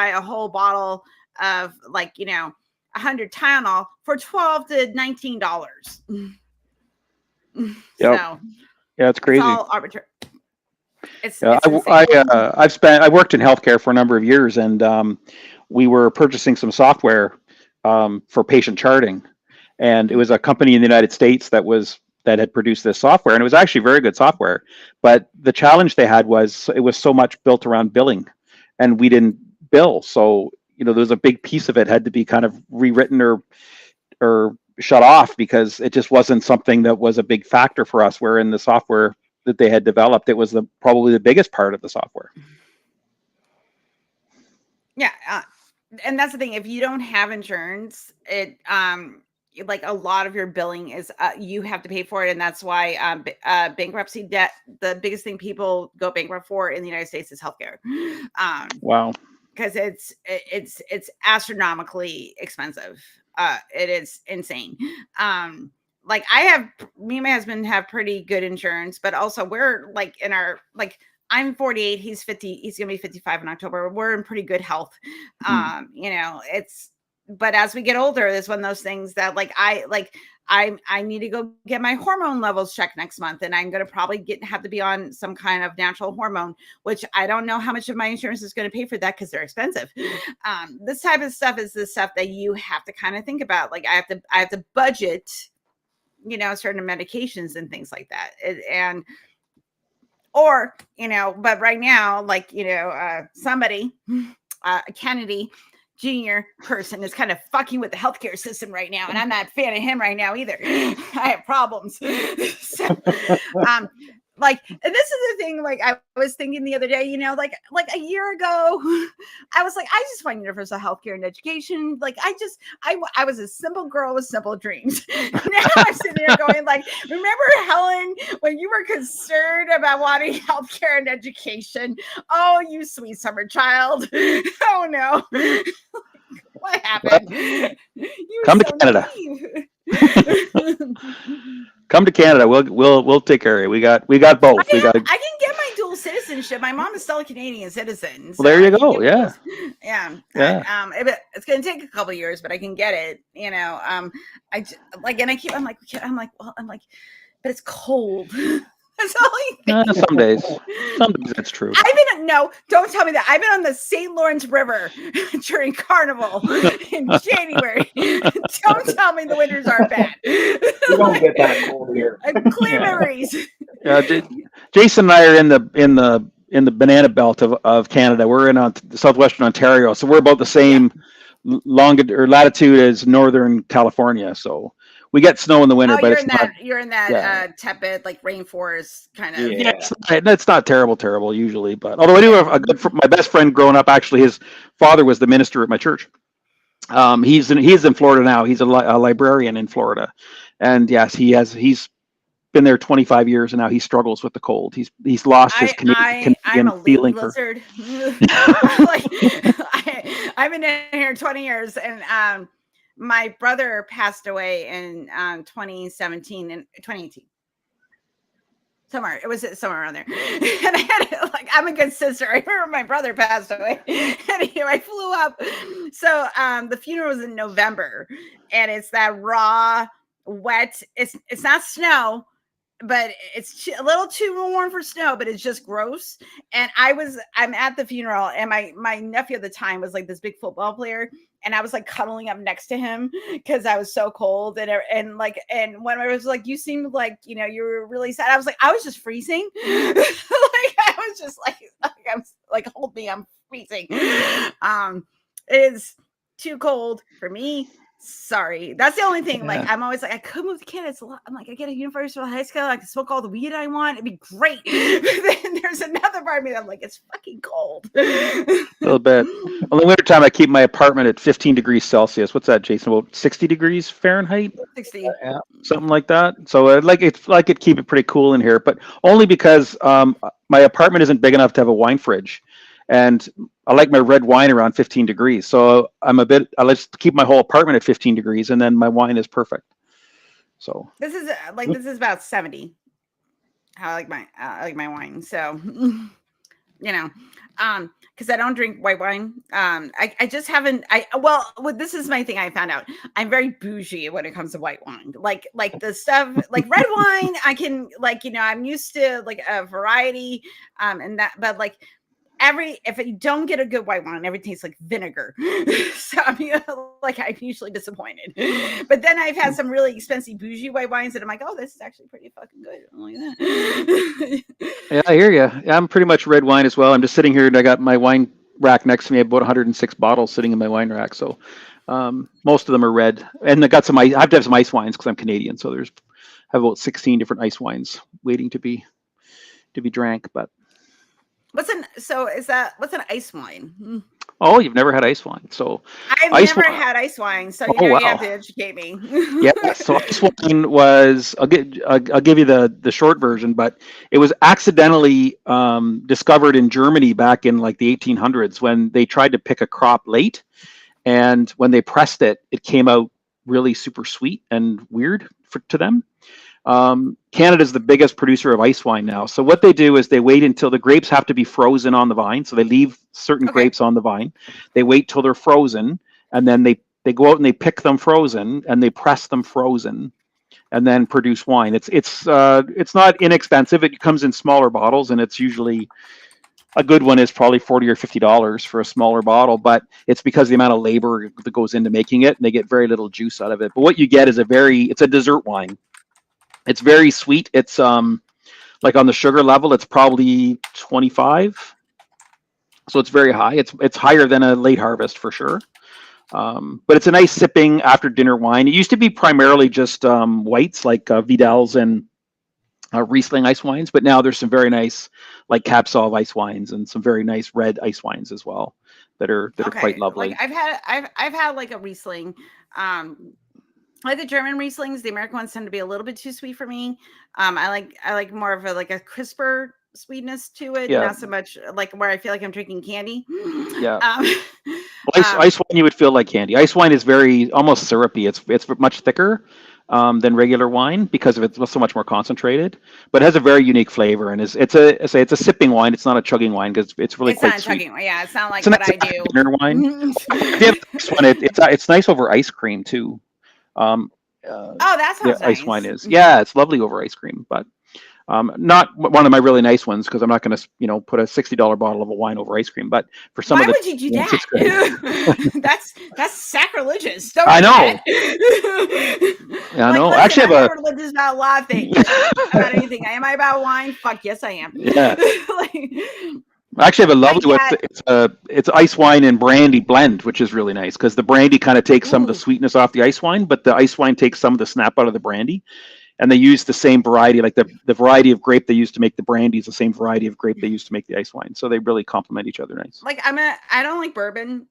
a whole bottle of, like, 100 Tylenol for $12 to $19. Yep. So yeah, it's crazy. It's all arbitrary. I worked in healthcare for a number of years, and we were purchasing some software for patient charting, and it was a company in the United States that had produced this software, and it was actually very good software. But the challenge they had was it was so much built around billing, and we didn't bill. So there was a big piece of it had to be kind of rewritten or shut off because it just wasn't something that was a big factor for us. Where in the software that they had developed, it was probably the biggest part of the software. Yeah, and that's the thing. If you don't have insurance, it like a lot of your billing is you have to pay for it, and that's why bankruptcy debt. The biggest thing people go bankrupt for in the United States is healthcare. Wow. Because it's astronomically expensive. It is insane. Like me and my husband have pretty good insurance, but also we're like I'm 48, he's 50, he's gonna be 55 in October. We're in pretty good health. But as we get older, it's one of those things that I need to go get my hormone levels checked next month, and I'm going to probably have to be on some kind of natural hormone, which I don't know how much of my insurance is going to pay for that because they're expensive. This type of stuff is the stuff that you have to kind of think about. Like I have to budget, certain medications and things like that. But right now, somebody, Kennedy Junior person is kind of fucking with the healthcare system right now, and I'm not a fan of him right now either. I have problems. So, and this is the thing. Like I was thinking the other day, like a year ago, I was like, I just want universal healthcare and education. Like I was a simple girl with simple dreams. Now I'm sitting there going, like, remember Helen when you were concerned about wanting healthcare and education? Oh, you sweet summer child. Oh no. What happened? Come to Canada. Come to Canada. We'll take care of you. We got both. I can get my dual citizenship. My mom is still a Canadian citizen. So well, there you go. Yeah. Yeah. It's going to take a couple of years, but I can get it. I'm like, but it's cold. That's all I think. Some days that's true. Don't tell me that. I've been on the St. Lawrence River during Carnival in January. Don't tell me the winters aren't bad. We don't get that cold here. Clear memories. Jason and I are in the banana belt of Canada. We're in southwestern Ontario, so we're about the same latitude as northern California. So we get snow in the winter, but you're in that tepid, like rainforest kind of. Yeah, it's not terrible usually. But although I do have my best friend growing up, actually, his father was the minister at my church. He's in Florida now. He's a librarian in Florida, and yes, he's been there 25 years, and now he struggles with the cold. He's lost his Canadian feeling for. I've been in here 20 years, and my brother passed away in 2017 and 2018. It was somewhere around there. And I'm a good sister. I remember my brother passed away. Anyway, I flew up. So the funeral was in November, and it's that raw, wet. It's not snow, but it's a little too warm for snow, but it's just gross. And I'm at the funeral, and my nephew at the time was like this big football player, and I was like cuddling up next to him because I was so cold, and when I was like, you seemed like you were really sad, I was like, I was just freezing. I was just I'm like, hold me, I'm freezing. It is too cold for me. Sorry. That's the only thing. Like, Yeah. I'm always like, I could move to Canada. It's a lot. I'm like, I get a universal high school. I can smoke all the weed I want. It'd be great. But then there's another part of me that I'm like, it's fucking cold. A little bit. Well, in the wintertime, I keep my apartment at 15 degrees Celsius. What's that, Jason? About 60 degrees Fahrenheit? 60. Yeah. Something like that. So I'd like it keep it pretty cool in here, but only because my apartment isn't big enough to have a wine fridge, and I like my red wine around 15 degrees. So I like to keep my whole apartment at 15 degrees, and then my wine is perfect. So This is about 70. I like my wine. So, because I don't drink white wine. I just haven't. This is my thing. I found out I'm very bougie when it comes to white wine. Like the stuff like red wine. I can I'm used to like a variety, and that. But like if you don't get a good white wine, everything tastes like vinegar. So I'm usually disappointed. But then I've had some really expensive bougie white wines that I'm like, oh, this is actually pretty fucking good. I'm like that. yeah, I hear you. I'm pretty much red wine as well. I'm just sitting here and I got my wine rack next to me. I have about 106 bottles sitting in my wine rack. So most of them are red, and I got some. I have to have some ice wines because I'm Canadian. So I have about 16 different ice wines waiting to be drank. But What's an ice wine? oh, you've never had ice wine. So I've never had ice wine, so you have to educate me. Yeah, so ice wine was I'll give you the short version, but it was accidentally discovered in Germany back in like the 1800s when they tried to pick a crop late, and when they pressed it, it came out really super sweet and weird to them. Canada's the biggest producer of ice wine now. So what they do is they wait until the grapes have to be frozen on the vine. So they leave certain grapes on the vine. They wait till they're frozen, and then they go out and they pick them frozen and they press them frozen, and then produce wine. It's not inexpensive. It comes in smaller bottles, and it's usually a good one is probably $40 or $50 for a smaller bottle, but it's because the amount of labor that goes into making it, and they get very little juice out of it. But what you get is it's a dessert wine. It's very sweet. It's like on the sugar level, it's probably 25. So it's very high. It's higher than a late harvest for sure. But it's a nice sipping after dinner wine. It used to be primarily just whites like Vidal's and Riesling ice wines, but now there's some very nice like Capsol ice wines and some very nice red ice wines as well that are quite lovely. Like I've had like a Riesling. I like the German Rieslings. The American ones tend to be a little bit too sweet for me. I like more of a crisper sweetness to it, not so much like where I feel like I'm drinking candy. Yeah. Ice wine, you would feel like candy. Ice wine is very almost syrupy. It's much thicker than regular wine because of it's so much more concentrated, but it has a very unique flavor, and it's a sipping wine. It's not a chugging wine because it's really quite sweet. Chugging. Yeah, it's not like what I do. Dinner wine. It's nice over ice cream too. That sounds nice. Ice wine is it's lovely over ice cream, but not one of my really nice ones because I'm not going to put a $60 bottle of a wine over ice cream. But for some Why of the would you do that? that's sacrilegious. Don't I know. I know. Listen, actually, I'm religious about a lot of things. About anything. Am I about wine? Fuck yes, I am. Yeah. I actually have a lovely one. It's ice wine and brandy blend, which is really nice because the brandy kind of takes some of the sweetness off the ice wine, but the ice wine takes some of the snap out of the brandy. And they use the same variety, like the variety of grape they use to make the brandy is the same variety of grape they use to make the ice wine. So they really complement each other nice. Like I don't like bourbon,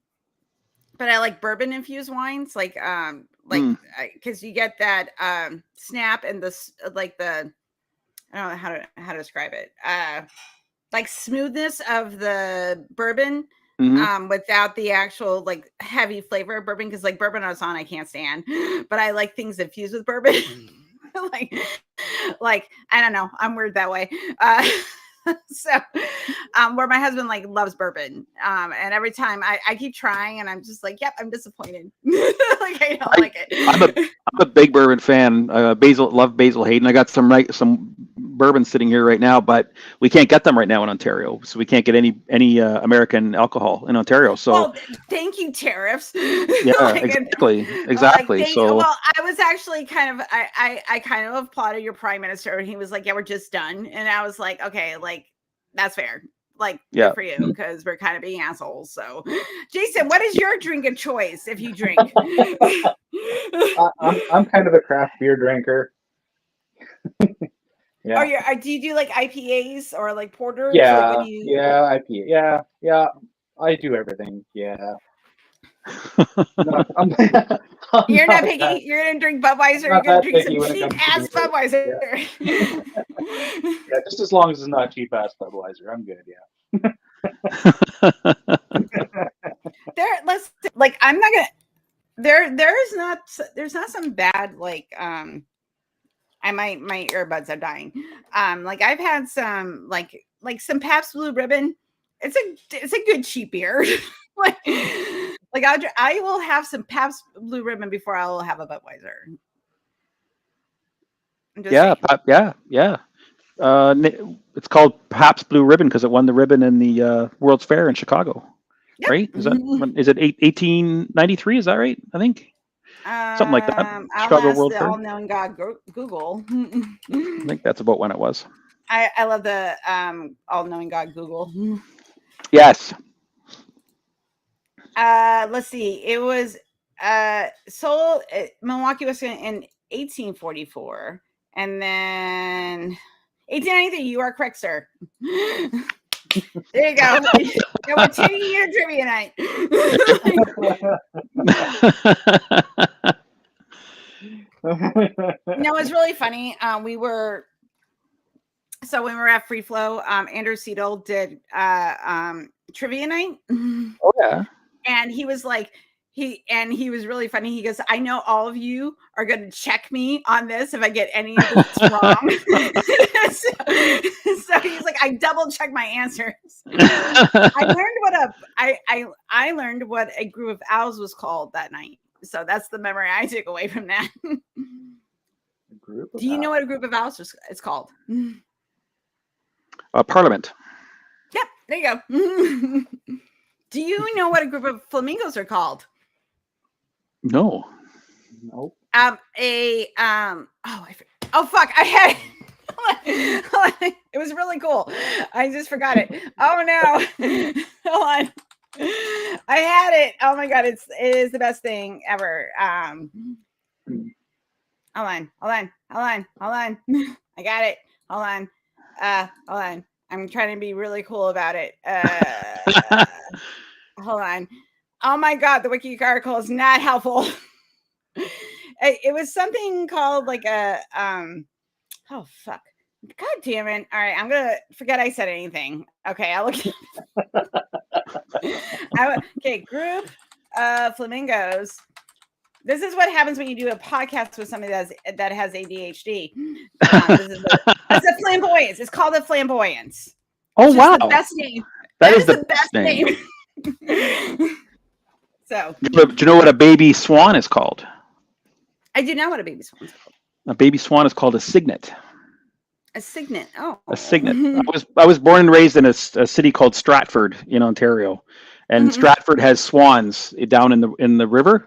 but I like bourbon infused wines. Because you get that snap and I don't know how to describe it. Like smoothness of the bourbon without the actual like heavy flavor of bourbon, because like bourbon on its own I can't stand, but I like things infused with bourbon. like I don't know, I'm weird that way. So where my husband like loves bourbon, and every time I keep trying and I'm just like, yep, I'm disappointed. Like I don't like it. I'm a big bourbon fan. Love Basil Hayden. I got some bourbon sitting here right now, but we can't get them right now in Ontario, so we can't get any American alcohol in Ontario. So thank you, tariffs. Yeah, exactly. Well, I was actually kind of I kind of applauded your prime minister, and he was like, yeah, we're just done, and I was like, okay, like that's fair. Like, good for you, because we're kind of being assholes. So, Jason, what is your drink of choice if you drink? I'm kind of a craft beer drinker. Yeah. Do you do like IPAs or like porters? Like what Yeah. do you? Yeah. IPA. Yeah. I do everything. Yeah. No, I'm You're not not picky. that. You're gonna drink I'm Budweiser. You're not gonna that drink some picky when it cheap comes to ass beer. Budweiser. Yeah. Yeah. Just as long as it's not cheap ass Budweiser, I'm good. Yeah. Let's like I'm not gonna there's not some bad like my earbuds are dying. Like I've had some like some Pabst Blue Ribbon. It's a good cheap beer. like I will have some Pabst Blue Ribbon before I will have a Budweiser. I'm just saying. Yeah. It's called Pabst Blue Ribbon because it won the ribbon in the World's Fair in Chicago. Yep. Right? Is it 1893? Is that right? I think something like that. I'll Chicago ask World the Fair. all-knowing God Google. I think that's about when it was. I love the all-knowing God Google. Yes. Let's see. It was sold Milwaukee, Wisconsin in 1844, and then 1893. You are correct, sir. There you go. We're taking your trivia night. It's really funny. When we were at Free Flow, Andrew Seidel did trivia night. Oh yeah. And he was like, he was really funny. He goes, I know all of you are going to check me on this if I get any of this wrong. so he's like, I double check my answers. I learned what a group of owls was called that night. So that's the memory I took away from that. Do you know what a group of owls is called? Parliament. Yep, there you go. Do you know what a group of flamingos are called? No. Nope. Oh fuck! I had it. It was really cool. I just forgot it. Oh no! Hold on. I had it. Oh my god! It is the best thing ever. Hold on. I got it. Hold on. Hold on. I'm trying to be really cool about it. Hold on. Oh my god, the wiki article is not helpful. It was something called like a oh fuck. God damn it. All right, I'm gonna forget I said anything. Okay, I'll look. Okay, group of flamingos. This is what happens when you do a podcast with somebody that has ADHD. It's a flamboyance. It's called a flamboyance. Oh wow, the best name. That is the best name. So, do you know what a baby swan is called? I do know what a baby swan is called. A baby swan is called a cygnet. A cygnet. Oh, a cygnet. I was born and raised in a city called Stratford in Ontario, and Stratford has swans down in the river.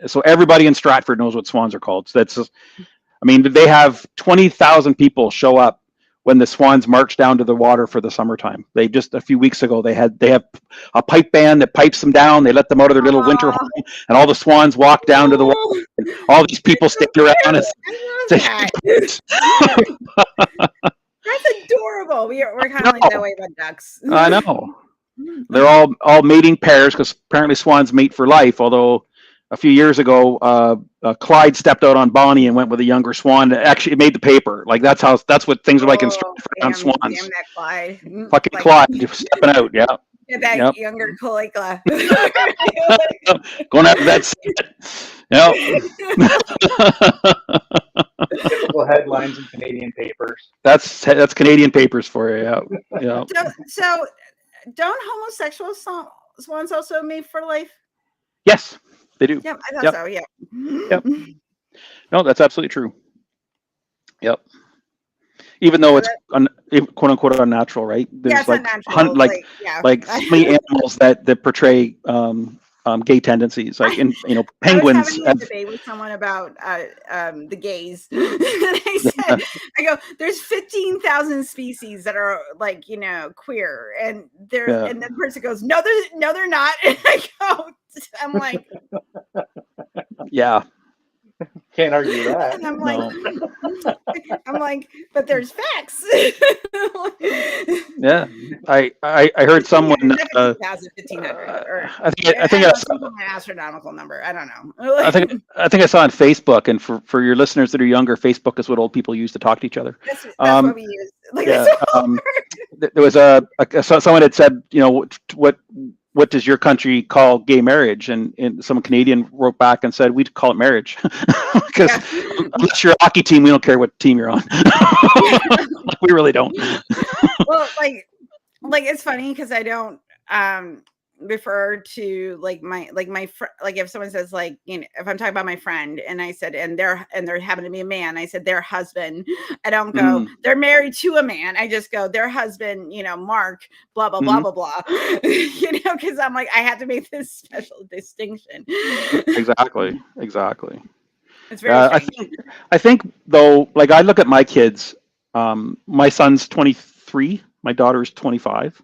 So everybody in Stratford knows what swans are called. So they have 20,000 people show up when the swans march down to the water for the summertime. They just a few weeks ago they have a pipe band that pipes them down. They let them out of their little winter home, and all the swans walk down to the water. And all these people stand around. That's adorable. We're kind of like that way about ducks. I know. They're all mating pairs because apparently swans mate for life. Although a few years ago, Clyde stepped out on Bonnie and went with a younger swan. Actually, it made the paper. Like that's what things are like in Stratford on swans. Damn that Clyde. Fucking Clyde stepping out. Yeah. Get that younger Caligula. Going after that. Typical headlines in Canadian papers. That's Canadian papers for you. Yeah. So don't homosexual swans also mate for life? Yes, they do. Yep, I thought so. Yeah. Yep. No, that's absolutely true. Yep. Even though it's quote unquote unnatural, right? There's so many animals that portray gay tendencies, like penguins. I was having a debate with someone about the gays. I go, there's 15,000 species that are queer, and and the person goes, no, they're not. And I'm like, Yeah. Can't argue that. And I'm No. like, but there's facts. Yeah. I heard someone. 1500, not 15,000, 1,500, or I I think don't I know, saw, some kind of astronomical number. I don't I think know. I think I saw on Facebook, and for your listeners that are younger, Facebook is what old people use to talk to each other. That's what we use. Like, Yeah. that's all There was someone had said, what does your country call gay marriage? And some Canadian wrote back and said, we'd call it marriage, because yeah. unless you're a hockey team, we don't care what team you're on. We really don't. Well, like it's funny because I don't refer to like my like if someone says, like, if I'm talking about my friend and I said and there happened to be a man, I said their husband. I don't go they're married to a man. I just go their husband, Mark, blah blah blah blah blah. Because I'm like, I have to make this special distinction. Exactly. It's very strange. I think though, like I look at my kids. My son's 23, my daughter's 25,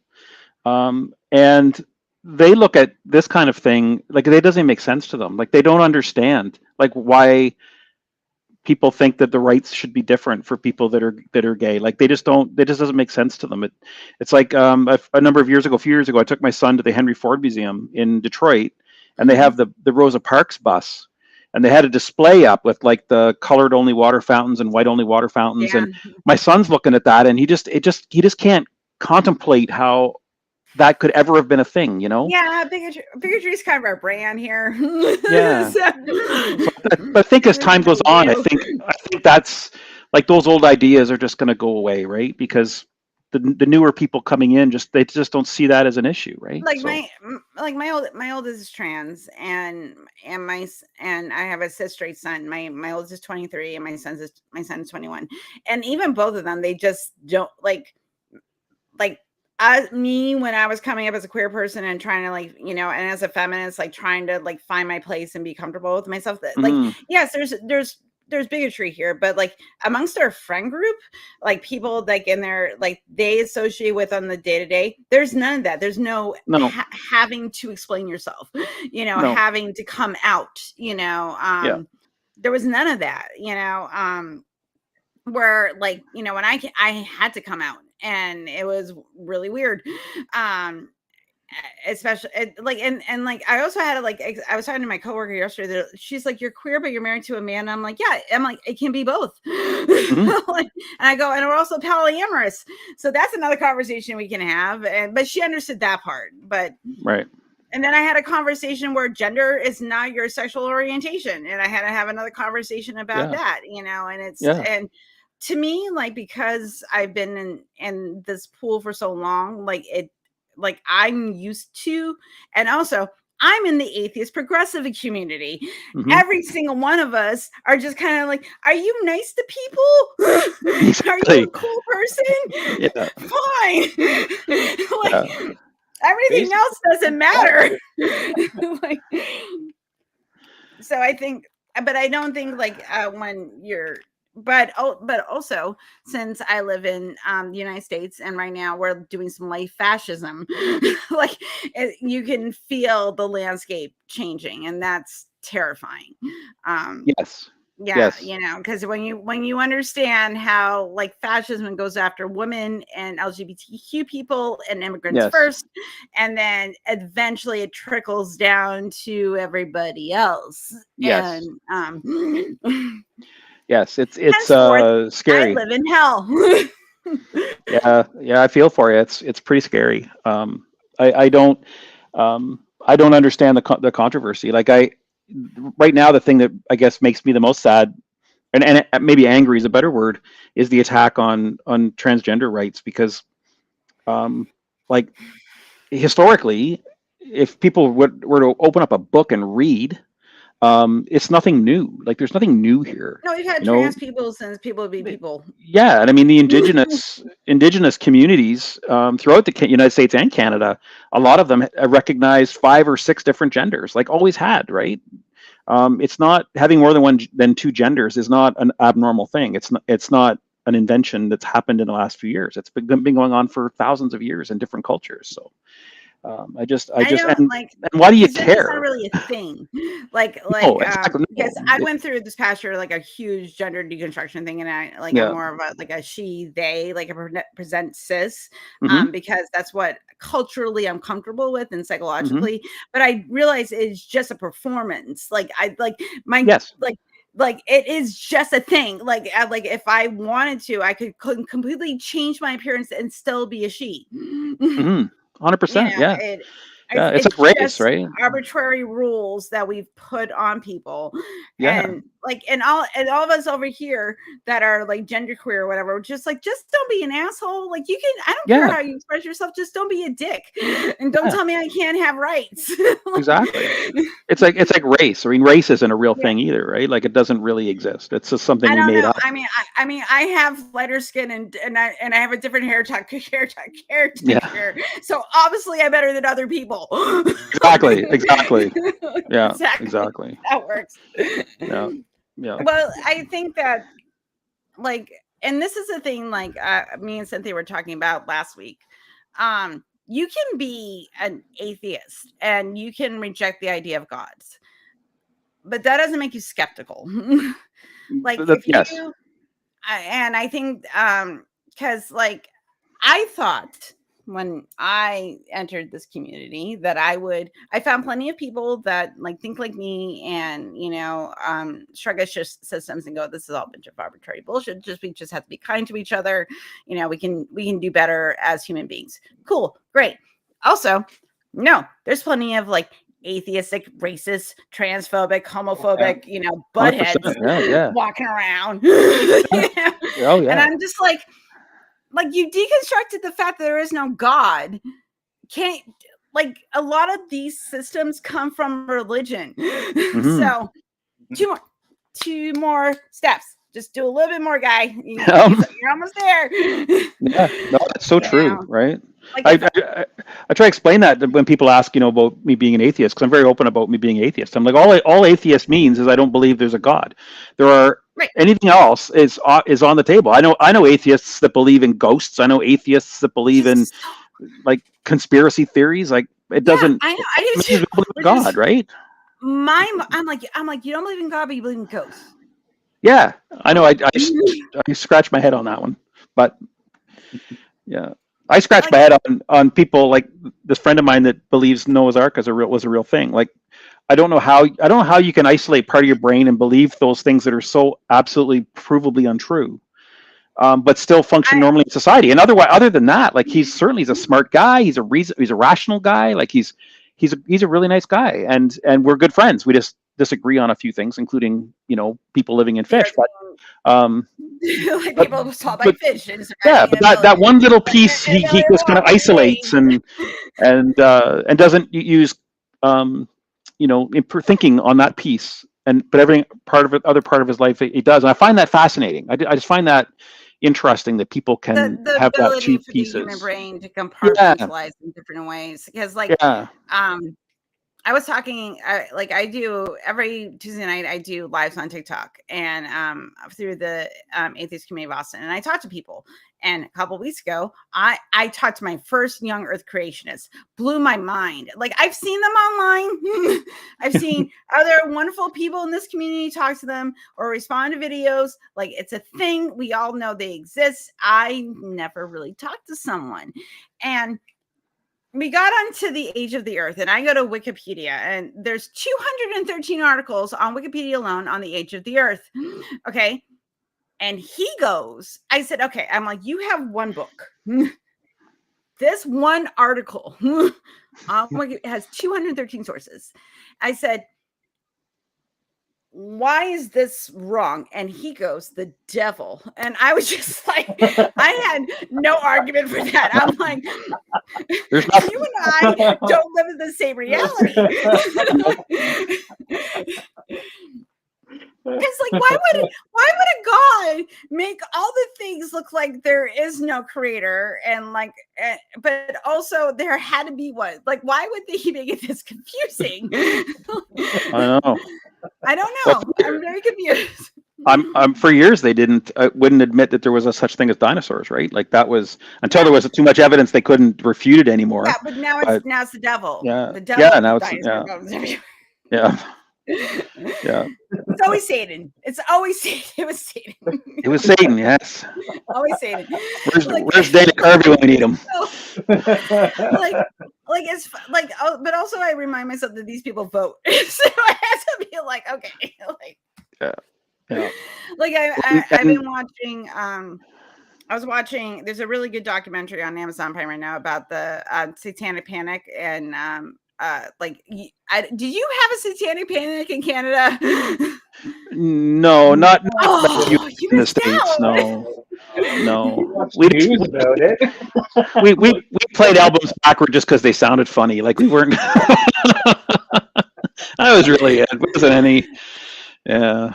and they look at this kind of thing like it doesn't make sense to them. Like they don't understand like why people think that the rights should be different for people that are gay. Like they just don't. It just doesn't make sense to them. It's like a few years ago, I took my son to the Henry Ford Museum in Detroit, and they have the Rosa Parks bus. And they had a display up with like the colored only water fountains and white only water fountains. Yeah. And my son's looking at that, and he just can't contemplate how that could ever have been a thing, Yeah, bigotry is kind of our brand here. Yeah. But I think as time goes on, I think that's like those old ideas are just going to go away, right? Because the newer people coming in they just don't see that as an issue, right? Like my oldest is trans, and I have a cis straight son. My oldest is 23 and my son is 21, and even both of them, they just don't like me when I was coming up as a queer person and trying to and as a feminist, like trying to like find my place and be comfortable with myself. Like yes, there's bigotry here, but like amongst our friend group, like people like in their like they associate with on the day-to-day, there's none of that. There's no having to explain yourself, having to come out, there was none of that, where like, when I had to come out, and it was really weird. Especially like and like I also had I was talking to my coworker yesterday. She's like, "You're queer, but you're married to a man." And I'm like, "Yeah." I'm like, "It can be both." And I go, "And we're also polyamorous." So that's another conversation we can have. But she understood that part. But right. And then I had a conversation where gender is not your sexual orientation, and I had to have another conversation about that. And it's and to me, like, because I've been in this pool for so long, like I'm used to, and also I'm in the atheist progressive community. Every single one of us are just kind of like, are you nice to people? Are you a cool person? Fine. Everything else doesn't matter. So I think, but I don't think like when you're, but also since I live in the United States, and right now we're doing some light fascism, like you can feel the landscape changing, and that's terrifying. Yes. Yeah, because when you understand how like fascism goes after women and LGBTQ people and immigrants first, and then eventually it trickles down to everybody else. Yes. And yes, it's scary. I live in hell. Yeah, I feel for you. It's pretty scary. I don't understand the controversy. Like right now, the thing that I guess makes me the most sad, and maybe angry is a better word, is the attack on transgender rights. Because, like historically, if people were to open up a book and read, it's nothing new. Like there's nothing new here. No, we've had trans people since people be people. Yeah, and I mean the indigenous communities throughout the United States and Canada, a lot of them recognize 5 or 6 different genders, like always had, right? It's not having more than 2 genders is not an abnormal thing. It's not an invention that's happened in the last few years. It's been going on for thousands of years in different cultures. So I just, don't like, and why do you because it's not care? really a thing. No, exactly. Because No. I went through this past year like a huge gender deconstruction thing, and I'm Yeah. more of a she they, like I present cis, Mm-hmm. because that's what culturally I'm comfortable with and Mm-hmm. psychologically. But I realize it's just a performance. Like I like my Yes. like it is just a thing. Like if I wanted to, I could completely change my appearance and still be a she. Mm-hmm. 100%. Yeah. Yeah. It's It's like race, just right? arbitrary rules that we've put on people, Yeah. and all of us over here that are like genderqueer or whatever, just don't be an asshole. Like you can, I don't care Yeah. how you express yourself, just don't be a dick, and don't Yeah. tell me I can't have rights. Exactly. It's like race. I mean, race isn't a real Yeah. thing either, right? Like it doesn't really exist. It's just something I we don't made know. up. I mean, I have lighter skin and I have a different hair Yeah. texture. So obviously, I'm better than other people. Exactly. Exactly. Yeah. Exactly. Exactly. That works. Yeah. Yeah. Well, I think that like, and this is the thing. Like, me and Cynthia were talking about last week. You can be an atheist and you can reject the idea of gods, but that doesn't make you skeptical. Like if Yes. you and I think because like I thought when I entered this community that I found plenty of people that like think like me and shrug us systems and go, this is all a bunch of arbitrary bullshit, we just have to be kind to each other, we can do better as human beings. Cool, great. Also, no, there's plenty of like atheistic, racist, transphobic, homophobic, 100%. buttheads Yeah. Yeah. walking around. Oh And yeah. I'm just like you deconstructed the fact that there is no God. Can't like a lot of these systems come from religion. Mm-hmm. So two more steps. Just do a little bit more, guy. You're almost there. Yeah, no, that's so true, right? Like I try to explain that when people ask, about me being an atheist, because I'm very open about me being atheist. I'm like, all atheist means is I don't believe there's a God. There are right. Anything else is on the table. I know atheists that believe in ghosts. I know atheists that believe in like conspiracy theories. Like it doesn't. I know. I do too. Believe in God, right? I'm like, you don't believe in God, but you believe in ghosts. Yeah, I know. I scratch my head on that one, but yeah, I scratch my head on people like this friend of mine that believes Noah's Ark was a real thing. Like, I don't know how you can isolate part of your brain and believe those things that are so absolutely provably untrue, but still function normally in society. And other than that, like he's a smart guy. He's a rational guy. Like he's a really nice guy, and we're good friends. We just disagree on a few things, including people living in fish. But like people taught by fish. Yeah, but that one little piece he just kind of isolates and doesn't use thinking on that piece, but every other part of his life he does, and I find that fascinating. I just find that interesting that people can the have that ability two for pieces. the human brain to compartmentalize in different ways, because I was talking, I do every Tuesday night, I do lives on TikTok and through the atheist community of Austin, and I talk to people. And a couple of weeks ago, I talked to my first young Earth creationist. Blew my mind. Like I've seen them online. I've seen other wonderful people in this community talk to them or respond to videos. Like it's a thing. We all know they exist. I never really talked to someone, and we got onto the age of the Earth, and I go to Wikipedia, and there's 213 articles on Wikipedia alone on the age of the Earth. Okay. And he goes, I said, okay, I'm like, you have one book. This one article has 213 sources. I said, why is this wrong? And he goes, the devil. And I was just like, I had no argument for that. I'm like, you and I don't live in the same reality. Because why would a god make all the things look like there is no creator, and but also there had to be one? Like, why would he make it this confusing? I don't know. I'm very confused. I'm for years they wouldn't admit that there was a such thing as dinosaurs, right? Like that was until there Yeah. was too much evidence they couldn't refute it Yeah, anymore. but now But it's the devil. yeah, The yeah, devil now with it's dinosaur bones everywhere. yeah, yeah. It's always Satan. It's always Satan. It was Satan. It was Satan, yes. Always Satan. Like, Where's Dana Carvey when we need him? so, like it's like, oh, but also I remind myself that these people vote, so I have to be like, okay, like, Yeah, yeah. like I've And been watching. I was watching. There's a really good documentary on Amazon Prime right now about the Satanic Panic, and like, did you have a Satanic Panic in Canada? no, not like you Oh, you in the missed States. out. No, We no. watched news about it. We played albums backward just because they sounded funny. Like we weren't. That was really it. It wasn't any. Yeah.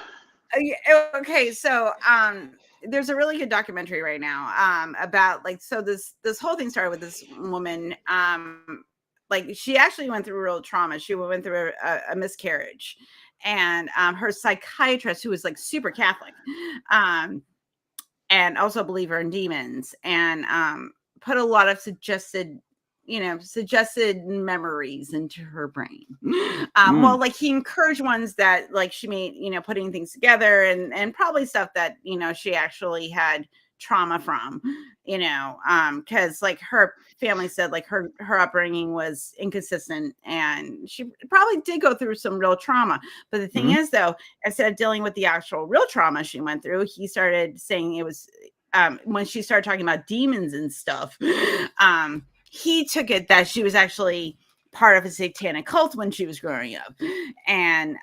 Okay, so there's a really good documentary right now about, like, so this whole thing started with this woman, like she actually went through real trauma. She went through a miscarriage, and her psychiatrist, who was like super Catholic, and also a believer in demons, and put a lot of suggested memories into her brain. Well, like he encouraged ones that, like, she made, putting things together, and probably stuff that, she actually had trauma from, because like her family said, like her upbringing was inconsistent, and she probably did go through some real trauma. But the thing is, though, instead of dealing with the actual real trauma she went through, he started saying it was, when she started talking about demons and stuff, he took it that she was actually part of a satanic cult when she was growing up. And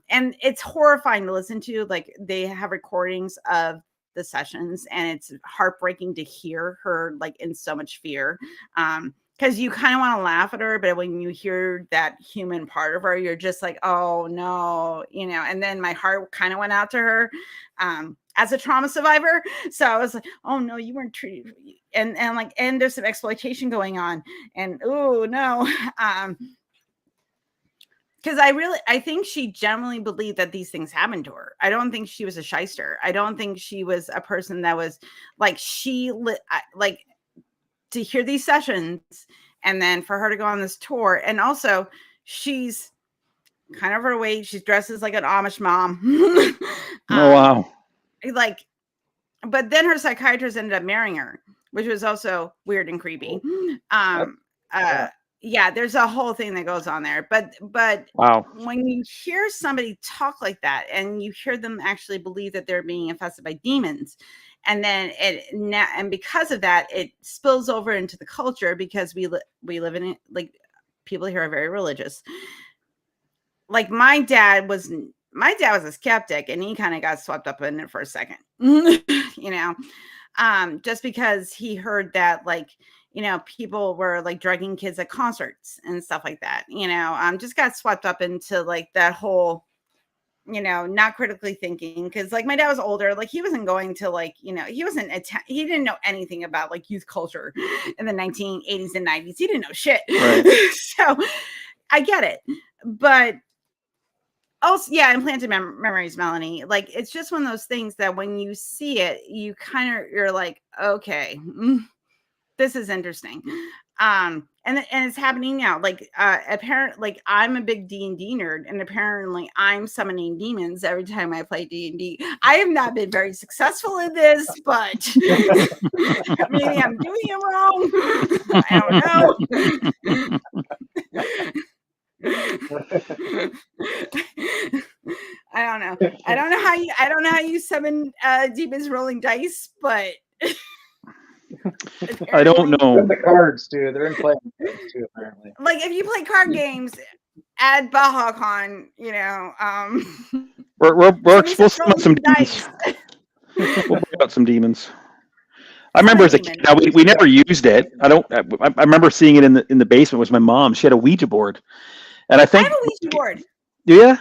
it's horrifying to listen to. Like, they have recordings of the sessions, and it's heartbreaking to hear her, like, in so much fear. Because you kind of want to laugh at her, but when you hear that human part of her, you're just like, oh no, and then my heart kind of went out to her as a trauma survivor. So I was like, oh no, you weren't treated. And there's some exploitation going on. And oh no. Because I think she genuinely believed that these things happened to her. I don't think she was a shyster. I don't think she was a person that was like, like, to hear these sessions, and then for her to go on this tour. And also, she's kind of her weight. She dresses like an Amish mom. Oh wow. Like, but then her psychiatrist ended up marrying her, which was also weird and creepy. Yeah, there's a whole thing that goes on there. But Wow. when you hear somebody talk like that, and you hear them actually believe that they're being infested by demons, and then and because of that, it spills over into the culture, because we live in it. Like, people here are very religious. Like, my dad was a skeptic, and he kind of got swept up in it for a second, just because he heard that, like, people were like drugging kids at concerts and stuff like that, just got swept up into like that whole, not critically thinking. Because, like, my dad was older, like he wasn't going to, like, he didn't know anything about like youth culture in the 1980s and 90s. He didn't know shit. Right. So I get it. But also, yeah, implanted memories, Melanie. Like, it's just one of those things that when you see it, you're like, okay, this is interesting. And it's happening now. Like, apparently, like, I'm a big D&D nerd, and apparently I'm summoning demons every time I play D&D. I have not been very successful in this, but maybe I'm doing it wrong. I don't know. I don't know. I don't know how you summon demons rolling dice, but I don't know. In the cards too. They're in play too, apparently. Like, if you play card games, add Bahacoon, We'll summon some demons. We'll bring out some demons. I remember as a kid. Now we never used it. I remember seeing it in the basement. Was my mom? She had a Ouija board, and I think. I have a Ouija board. Yeah.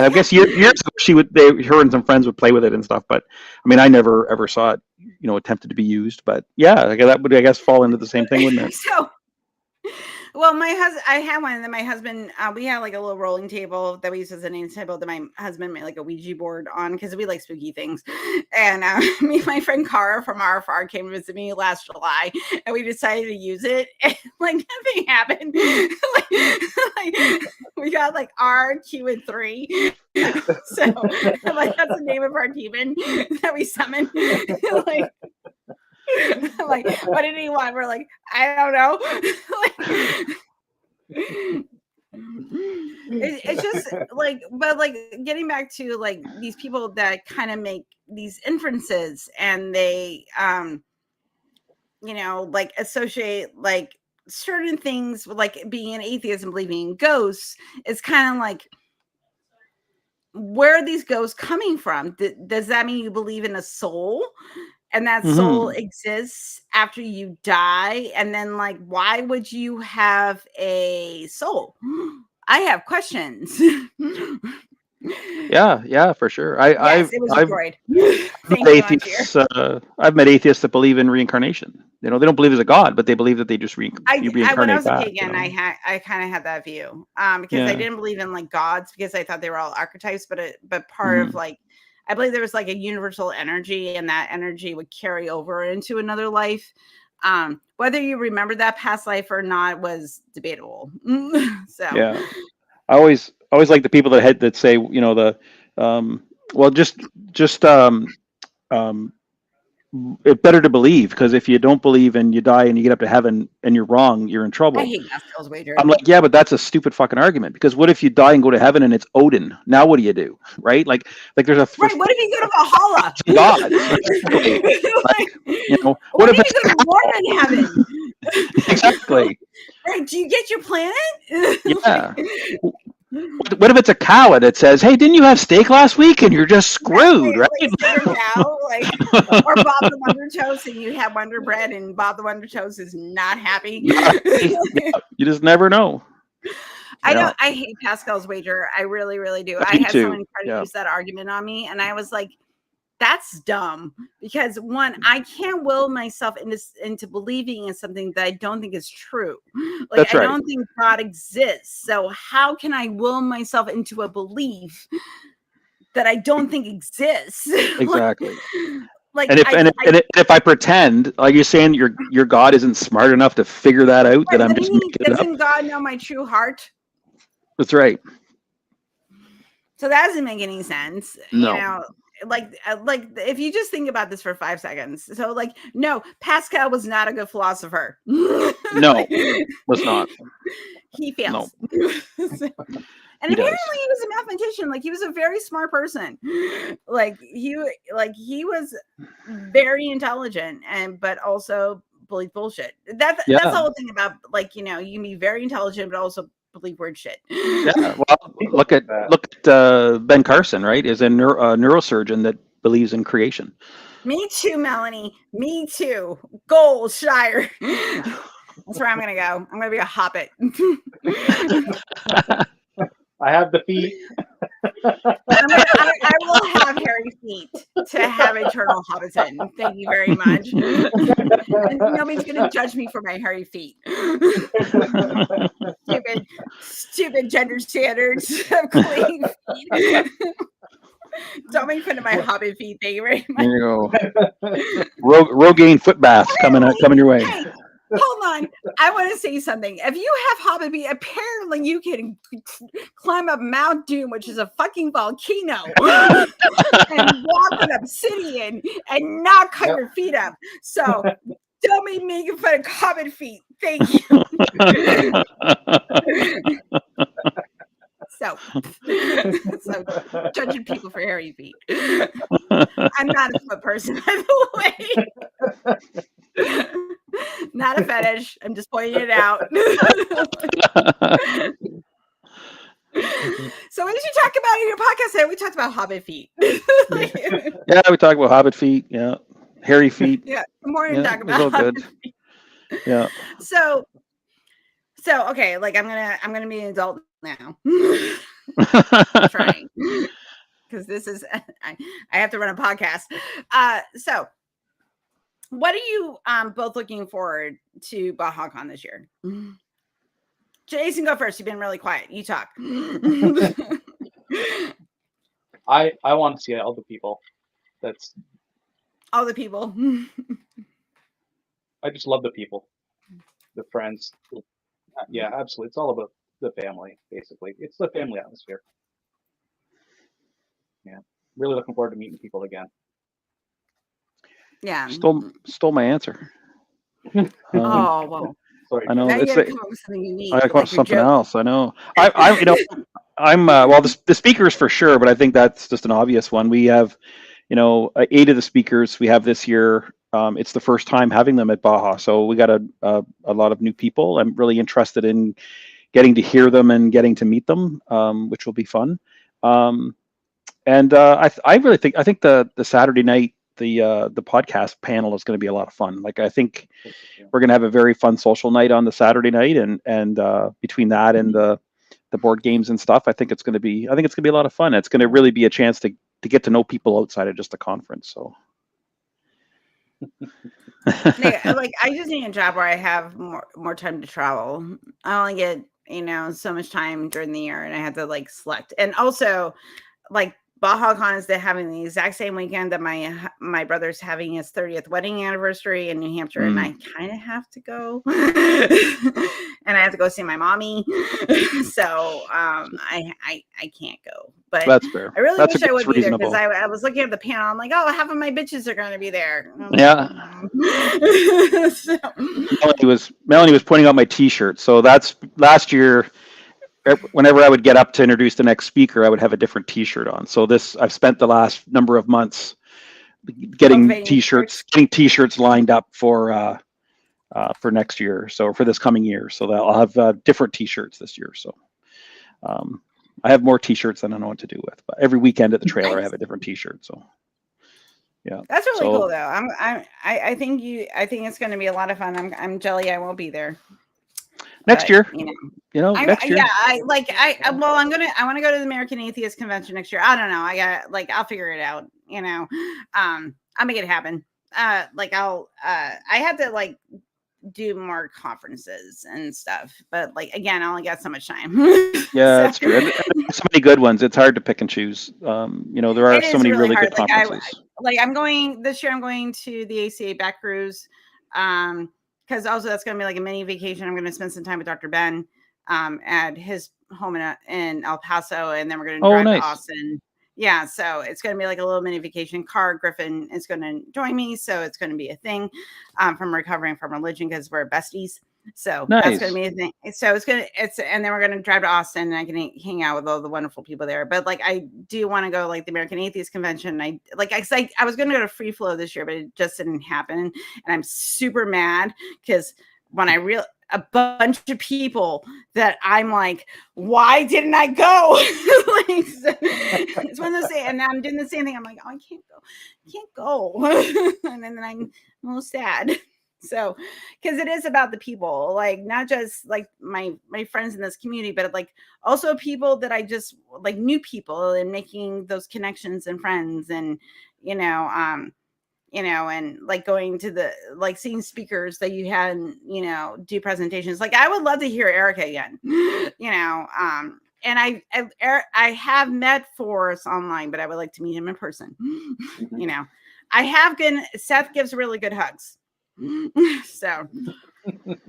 I guess years ago her and some friends would play with it and stuff. But I mean, I never ever saw it, attempted to be used. But yeah, that would, I guess, fall into the same thing, wouldn't it? Well, I had one, and then my husband, we had like a little rolling table that we used as a name table that my husband made like a Ouija board on because we like spooky things. And me and my friend Cara from RFR came to visit me last July, and we decided to use it. And like nothing happened. We got like R, Q, and 3. So like that's the name of our demon that we summoned. Like, like, what did he want? We're like, I don't know. It's just like, but like getting back to like these people that kind of make these inferences, and they like associate like certain things with like being an atheist and believing in ghosts. It's kind of like, where are these ghosts coming from? Does that mean you believe in a soul? And that soul exists after you die? And then like, why would you have a soul? I have questions. Yeah, for sure. Yes, it was a droid. Thank you, atheists. I've met atheists that believe in reincarnation. They don't believe there's a God, but they believe that they just you reincarnate when I was back, a pagan, I kind of had that view, because I didn't believe in like gods, because I thought they were all archetypes, but part of like, I believe there was like a universal energy, and that energy would carry over into another life. Whether you remember that past life or not was debatable. So yeah, I always like the people that say well, just it's better to believe, because if you don't believe and you die and you get up to heaven and you're wrong, you're in trouble. I hate Pascal's wager. I'm like, yeah, but that's a stupid fucking argument, because what if you die and go to heaven and it's Odin? Now what do you do, right? Like there's a right. What if you go to Valhalla? God, like, what if you go to Mormon heaven? Exactly. Right? Do you get your planet? Yeah. What if it's a cow that says, "Hey, didn't you have steak last week?" And you're just screwed, right? Cow, or Bob the Wonder Toast, and you have Wonder Bread, and Bob the Wonder Toast is not happy. You just never know. I hate Pascal's wager. I really, really do. I had someone try to use that argument on me, and I was like, that's dumb, because one, I can't will myself into believing in something that I don't think is true. Like, That's right. I don't think God exists. So how can I will myself into a belief that I don't think exists? Exactly. Like, and if I pretend, like you're saying, your God isn't smart enough to figure that out, that I'm just making it up. Doesn't God know my true heart? That's right. So that doesn't make any sense. No. Like if you just think about this for 5 seconds. So like, no, Pascal was not a good philosopher. No, was not. He fails. No. And apparently he was a mathematician. Like, he was a very smart person. Like he was very intelligent, but also believed bullshit. That's the whole thing about, like, you can be very intelligent but also believe weird shit. Yeah, well, look at Ben Carson, right? Is a neurosurgeon that believes in creation. Me too, Melanie. Me too. Goals, Shire. That's where I'm gonna go. I'm gonna be a hobbit. I have the feet. I will have hairy feet to have eternal hobbiton. Thank you very much. And nobody's gonna judge me for my hairy feet. Stupid gender standards of clean feet. Don't make fun of my hobbit feet. Thank you very much. There you go. Rogaine foot bath coming your way. Hey, hold on. I want to say something. If you have hobbit feet, apparently you can climb up Mount Doom, which is a fucking volcano, and walk on obsidian and not cut your feet up. So don't be making fun of hobbit feet. Thank you. So judging people for hairy feet. I'm not a foot person, by the way. Not a fetish. I'm just pointing it out. So what did you talk about in your podcast today? We talked about hobbit feet. Yeah, we talked about hobbit feet. Yeah, hairy feet. Yeah, more to talk about. Good. Yeah. So okay, like I'm gonna be an adult now. Trying, because this is I have to run a podcast. So what are you both looking forward to Bahacoon this year? Jason, go first. You've been really quiet. You talk. I want to see all the people. That's All the people. I just love the people, the friends. Yeah, absolutely. It's all about the family, basically. It's the family atmosphere. Yeah, really looking forward to meeting people again. Yeah. Stole my answer. Oh well. Sorry, I know. Now you It's got to come up with something unique. I got Like your something joke. else. I know. I you know, I'm well, the speakers for sure, but I think that's just an obvious one. We have, 8 of the speakers we have this year. It's the first time having them at Baja, so we got a lot of new people. I'm really interested in getting to hear them and getting to meet them, which will be fun. And I really think the Saturday night the podcast panel is going to be a lot of fun. Like I think we're going to have a very fun social night on the Saturday night, and between that and the board games and stuff, I think it's going to be a lot of fun. It's going to really be a chance to get to know people outside of just a conference. So. Yeah, like I just need a job where I have more time to travel. I only get so much time during the year, and I have to like select. And also, like Bahacoon is having the exact same weekend that my brother's having his 30th wedding anniversary in New Hampshire, and I kind of have to go, and I have to go see my mommy. So I can't go, but that's fair. I really wish I would be there reasonable. because I was looking at the panel. I'm like, oh, half of my bitches are going to be there. Yeah. So. Melanie was pointing out my T-shirt. So that's last year. Whenever I would get up to introduce the next speaker, I would have a different T-shirt on. So I've spent the last number of months getting T-shirts lined up for next year. So for this coming year, so that I'll have different T-shirts this year. So I have more T-shirts than I know what to do with. But every weekend at the trailer, I have a different T-shirt. So yeah, that's really cool though. I think it's going to be a lot of fun. I'm jelly I won't be there. Next year, next year. Yeah, I want to go to the American Atheist Convention next year. I don't know. I'll figure it out. I'll make it happen. I had to do more conferences and stuff, but again, I only got so much time. Yeah, that's true. And so many good ones. It's hard to pick and choose. There are so many really good conferences. I'm going this year. I'm going to the ACA back cruise. Because also that's going to be a mini vacation. I'm going to spend some time with Dr. Ben at his home in El Paso, and then we're going to drive to Austin. Yeah, so it's going to be a little mini vacation. Griffin is going to join me, so it's going to be a thing from recovering from religion because we're besties. So that's going to be a thing. So and then we're going to drive to Austin, and I can hang out with all the wonderful people there. But I do want to go the American Atheist Convention. I was going to go to Free Flow this year, but it just didn't happen, and I'm super mad because when a bunch of people that I'm like, why didn't I go? It's one of those things, and I'm doing the same thing. I'm like, oh, I can't go, and then I'm a little sad. So, because it is about the people, not just my friends in this community, but also people that I just new people and making those connections and friends and, and going to the seeing speakers that you had, do presentations. I would love to hear Erica again, and I have met Forrest online, but I would like to meet him in person. Seth gives really good hugs. So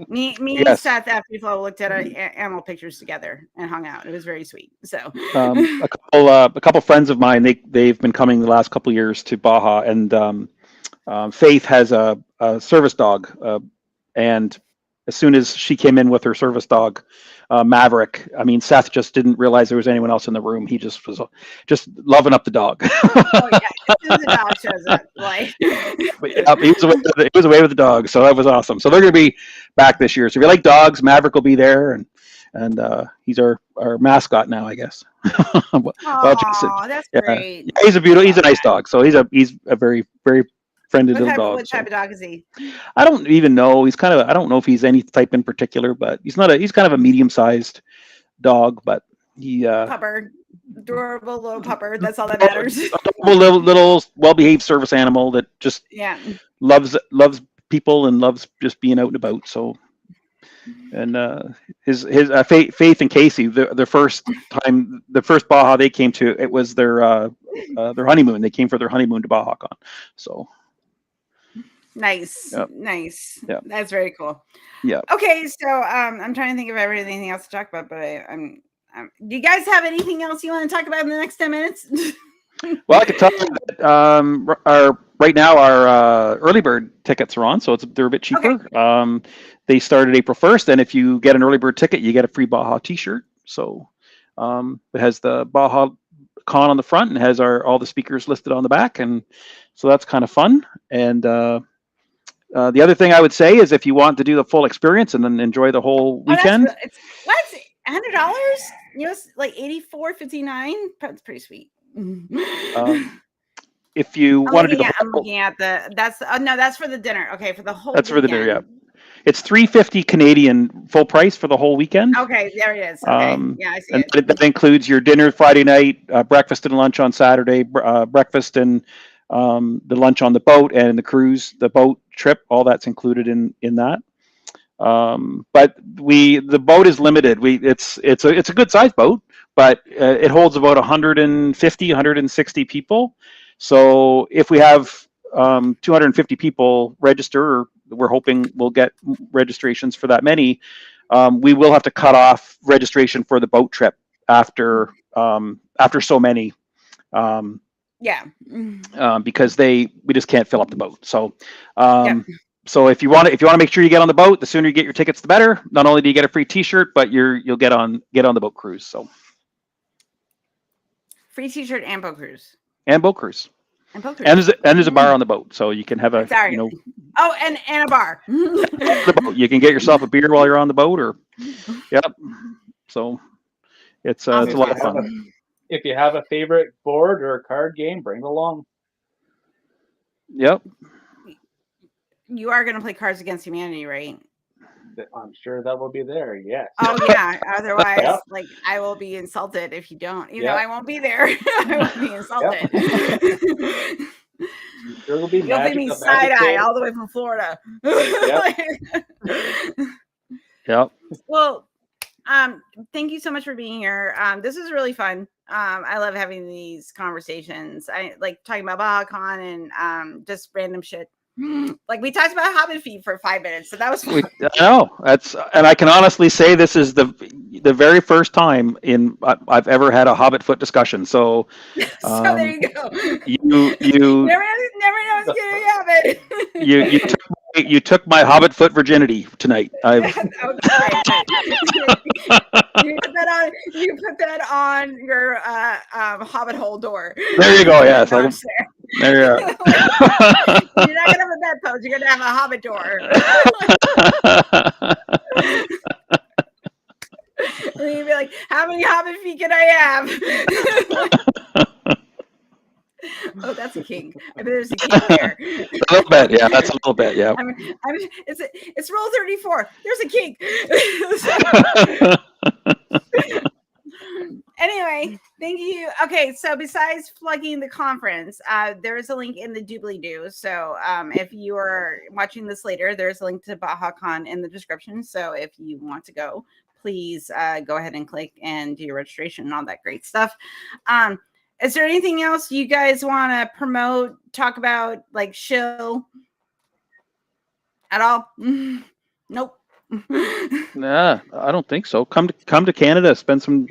me and Seth after we looked at our animal pictures together and hung out. It was very sweet. So a couple friends of mine, they've been coming the last couple of years to Baja, and Faith has a service dog, and as soon as she came in with her service dog, Maverick, Seth just didn't realize there was anyone else in the room. He just was just loving up the dog. Oh yeah, as soon as the dog shows up, he was away with the dog, so that was awesome. So they're going to be back this year. So if you like dogs, Maverick will be there, and he's our mascot now, I guess. Oh, that's great. Yeah, he's a nice dog. So he's a very, very friendly little dog. What type of dog is he? I don't even know. I don't know if he's any type in particular, but he's kind of a medium-sized dog, but he pupper, adorable little pupper. That's all that matters. A little well-behaved service animal that just loves people and loves just being out and about. So And his Faith and Casey, the first Baja they came to, it was their honeymoon. They came for their honeymoon to Bahacoon. So nice. Yep. That's very cool. Yeah. Okay, so I'm trying to think of anything else to talk about, but I'm do you guys have anything else you want to talk about in the next 10 minutes? Well, I could tell you that right now our early bird tickets are on, so they're a bit cheaper. Okay. They started April 1st, and if you get an early bird ticket, you get a free Baja T-shirt. So it has the Baja Con on the front and has all the speakers listed on the back, and so that's kind of fun. And the other thing I would say is if you want to do the full experience and then enjoy the whole weekend, what's $100? It's like $84.59. That's pretty sweet. If you want to do I'm looking at that's for the dinner. Okay, for the whole. That's weekend. For the dinner. Yeah, it's $350 Canadian full price for the whole weekend. Okay, there it is. Okay, yeah, I see and it. That includes your dinner Friday night, breakfast and lunch on Saturday, breakfast and the lunch on the boat and the cruise, the boat trip. All that's included in that. But the boat is limited. It's a good sized boat, but it holds about 150, 160 people. So if we have 250 people register, or we're hoping we'll get registrations for that many, we will have to cut off registration for the boat trip after so many. Because we just can't fill up the boat. So. So if you want to make sure you get on the boat, the sooner you get your tickets, the better. Not only do you get a free T-shirt, but you'll get on the boat cruise. So free T-shirt and boat cruise. And boat cruise. And there's a bar on the boat, so you can have a Oh, and a bar. You can get yourself a beer while you're on the boat, or So it's a lot of fun. If you have a favorite board or card game, bring it along. Yep. You are going to play Cards Against Humanity, right? I'm sure that will be there. Yes. Oh yeah. Otherwise, I will be insulted if you don't. Even though I won't be there, I will be insulted. You'll be me side eye all the way from Florida. Yep. Well, thank you so much for being here. This is really fun. I love having these conversations. I like talking about Bahacoon and just random shit. Like we talked about Hobbit feet for 5 minutes, so that was fun. I know and I can honestly say this is the very first time I've ever had a Hobbit foot discussion. So, so there you go. You never know what's gonna happen. You took my Hobbit foot virginity tonight. You put that on your Hobbit hole door. There you go. Yes. There you are. You're not gonna have a bed post. You're gonna have a Hobbit door. And you'd be like, "How many Hobbit feet can I have?" Oh, that's a king. I bet there's a king there. A little bit, yeah. That's a little bit, yeah. It's roll 34. There's a king. Anyway, thank you. Okay, so besides plugging the conference, there is a link in the doobly-doo. So if you are watching this later, there's a link to Bahacoon in the description. So if you want to go, please go ahead and click and do your registration and all that great stuff. Is there anything else you guys want to promote, talk about, like shill at all? Nope. Nah, I don't think so. Come to Canada, spend some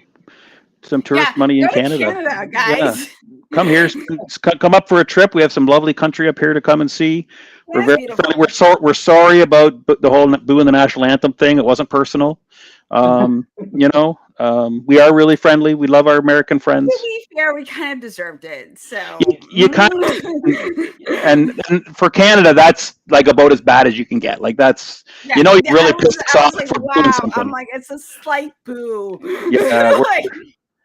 tourist money in Canada, guys. Yeah. Come here, come up for a trip. We have some lovely country up here to come and see. We're very friendly. We're sorry about the whole booing the national anthem thing. It wasn't personal. We are really friendly. We love our American friends. To be fair, we kind of deserved it. So you kind of, and for Canada, that's like about as bad as you can get. Like that's you really pissed us off for doing something. I'm like, it's a slight boo. Yeah,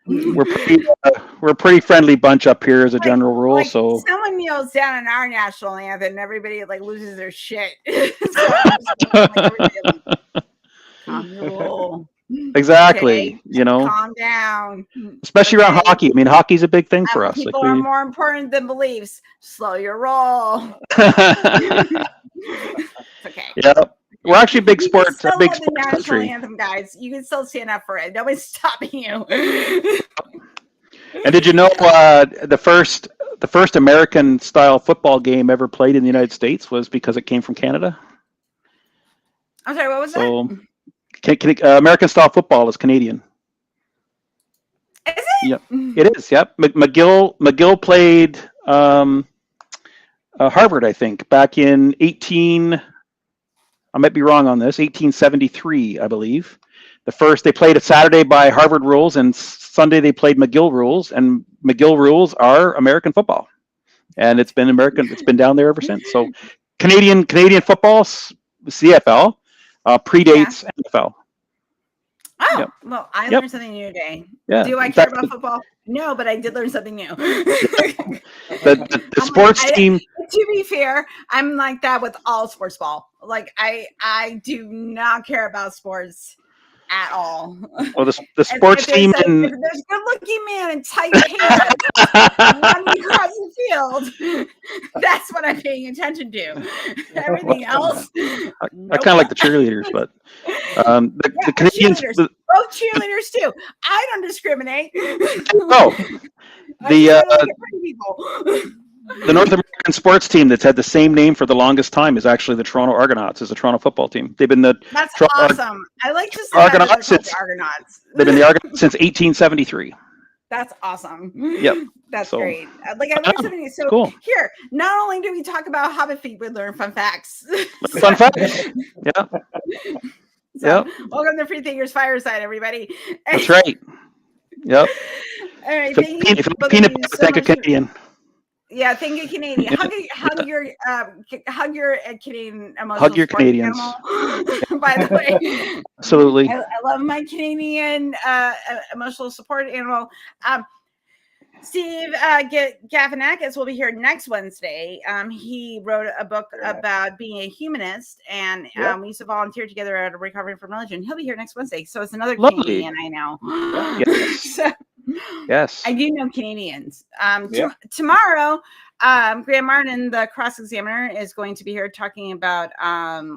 we're a pretty friendly bunch up here as a general rule. So someone kneels down in our national anthem, and everybody loses their shit. Exactly. Okay, calm down. Especially around hockey. I mean, hockey's a big thing for us. People are more important than beliefs. Slow your roll. Okay. Yep. We're actually a big You can sports, still big love the sports national country. anthem, guys. You can still stand up for it. Nobody's stopping you. And did you know the first American style football game ever played in the United States was because it came from Canada? I'm sorry, what was So, that? American style football is Canadian. Is it? Yep, it is. Yep, McGill played Harvard, I think, back in 18. I might be wrong on this. 1873, I believe. They played a Saturday by Harvard rules, and Sunday they played McGill rules, and McGill rules are American football, and it's been American. It's been down there ever since. So, Canadian football, CFL, predates NFL. Oh, Yep. well, I learned something new today. Yeah. Do I In care fact, about football? No, but I did learn something new. the sports team. To be fair, I'm like that with all sports ball. Like I do not care about sports at all. Well, the sports team if in there's a good-looking man in tight pants running across the field, that's what I'm paying attention to. Everything else, I kind of like the cheerleaders, but the Canadians. cheerleaders. Both cheerleaders too. I don't discriminate. Oh, the North American sports team that's had the same name for the longest time is actually the Toronto Argonauts. Is the Toronto football team. They've been That's awesome. I like to say Argonauts the Argonauts. They've been the Argonauts since 1873. That's awesome. Yep. That's great. Like I learned something. So cool. Here, not only do we talk about Hobbit feet, we learn fun facts. Fun facts. Yeah. So, welcome to FreeThinkers Fireside, everybody. That's right. Yep. All right. If you like peanut butter, thank a Canadian. Yeah, thank you, Canadian. Hug your Canadian emotional Hug your Canadians. By the way, absolutely. I love my Canadian emotional support animal. Steve Gaffinakis will be here next Wednesday. He wrote a book about being a humanist, and we used to volunteer together at a Recovering from Religion. He'll be here next Wednesday, so it's another Lovely. Canadian I know. Yes. So, yes. I do know Canadians. Tomorrow, Graham Martin, the cross examiner, is going to be here talking about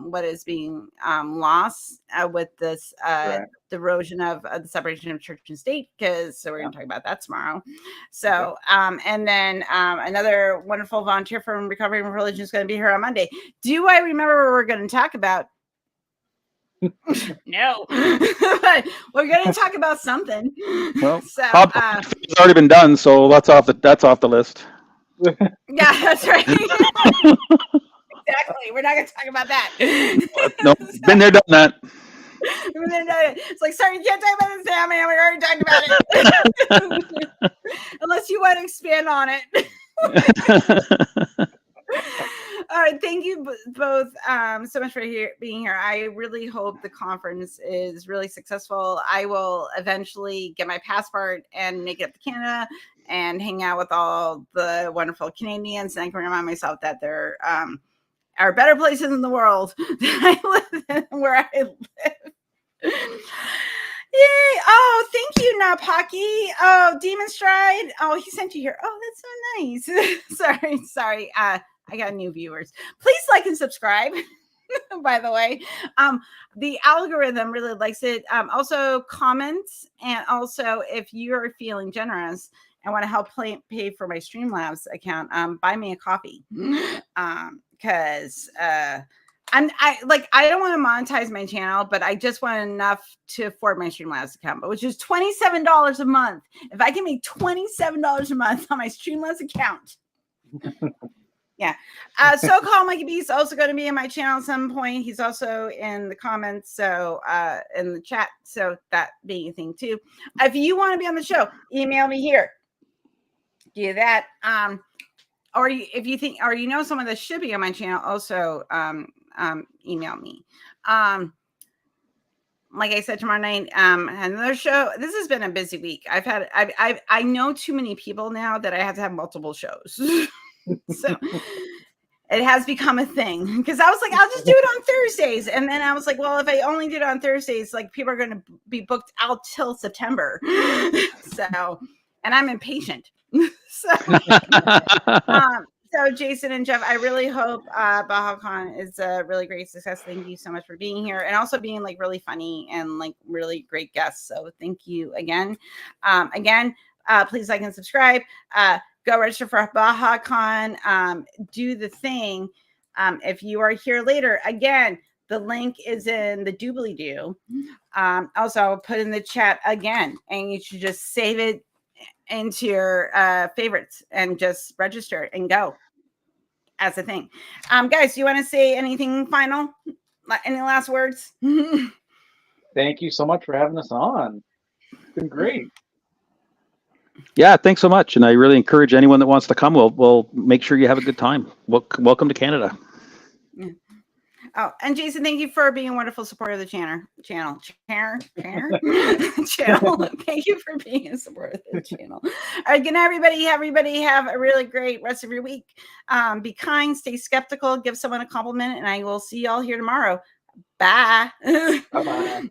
what is being lost with this the erosion of the separation of church and state. So we're going to talk about that tomorrow. So and then another wonderful volunteer from Recovering from Religion is going to be here on Monday. Do I remember what we're going to talk about? No. We're going to talk about something. Well, so it's already been done, so that's off the list. Yeah, that's right. Exactly. We're not going to talk about that. No, been there, done that. It's like, sorry, you can't talk about this now, man. We already talked about it. Unless you want to expand on it. All right, thank you both so much for being here. I really hope the conference is really successful. I will eventually get my passport and make it up to Canada and hang out with all the wonderful Canadians. And I can remind myself that there are better places in the world where I live. Yay! Oh, thank you, Napaki. Oh, Demon Stride. Oh, he sent you here. Oh, that's so nice. sorry. I got new viewers. Please like and subscribe. By the way, the algorithm really likes it. Also, comments, and also if you're feeling generous and want to help pay for my Streamlabs account, buy me a coffee. Because I don't want to monetize my channel, but I just want enough to afford my Streamlabs account, which is $27 a month. If I can make $27 a month on my Streamlabs account. Yeah. So-called Mikey B is also going to be in my channel at some point. He's also in the comments, so in the chat. So that being a thing too. If you want to be on the show, email me here. Do that. Or if you think, or you know someone that should be on my channel, also email me. Like I said, tomorrow night, another show. This has been a busy week. I know too many people now that I have to have multiple shows. So it has become a thing, because I was like, I'll just do it on Thursdays. And then I was like, well, if I only do it on Thursdays, like people are going to be booked out till September. So, and I'm impatient. So So, Jason and Jeff, I really hope Bahacoon is a really great success. Thank you so much for being here and also being like really funny and like really great guests. So, thank you again. Please like and subscribe. Go register for Bahacoon. Do the thing. If you are here later, again, the link is in the doobly doo. Also, I'll put in the chat again, and you should just save it into your favorites and just register and go as a thing. Guys, do you want to say anything final? Any last words? Thank you so much for having us on. It's been great. Yeah, thanks so much. And I really encourage anyone that wants to come. We'll make sure you have a good time. Welcome to Canada. Yeah. Oh, and Jason, thank you for being a wonderful supporter of the channel. Channel. Thank you for being a supporter of the channel. All right, good night, everybody. Everybody have a really great rest of your week. Be kind, stay skeptical, give someone a compliment, and I will see y'all here tomorrow. Bye. Bye-bye.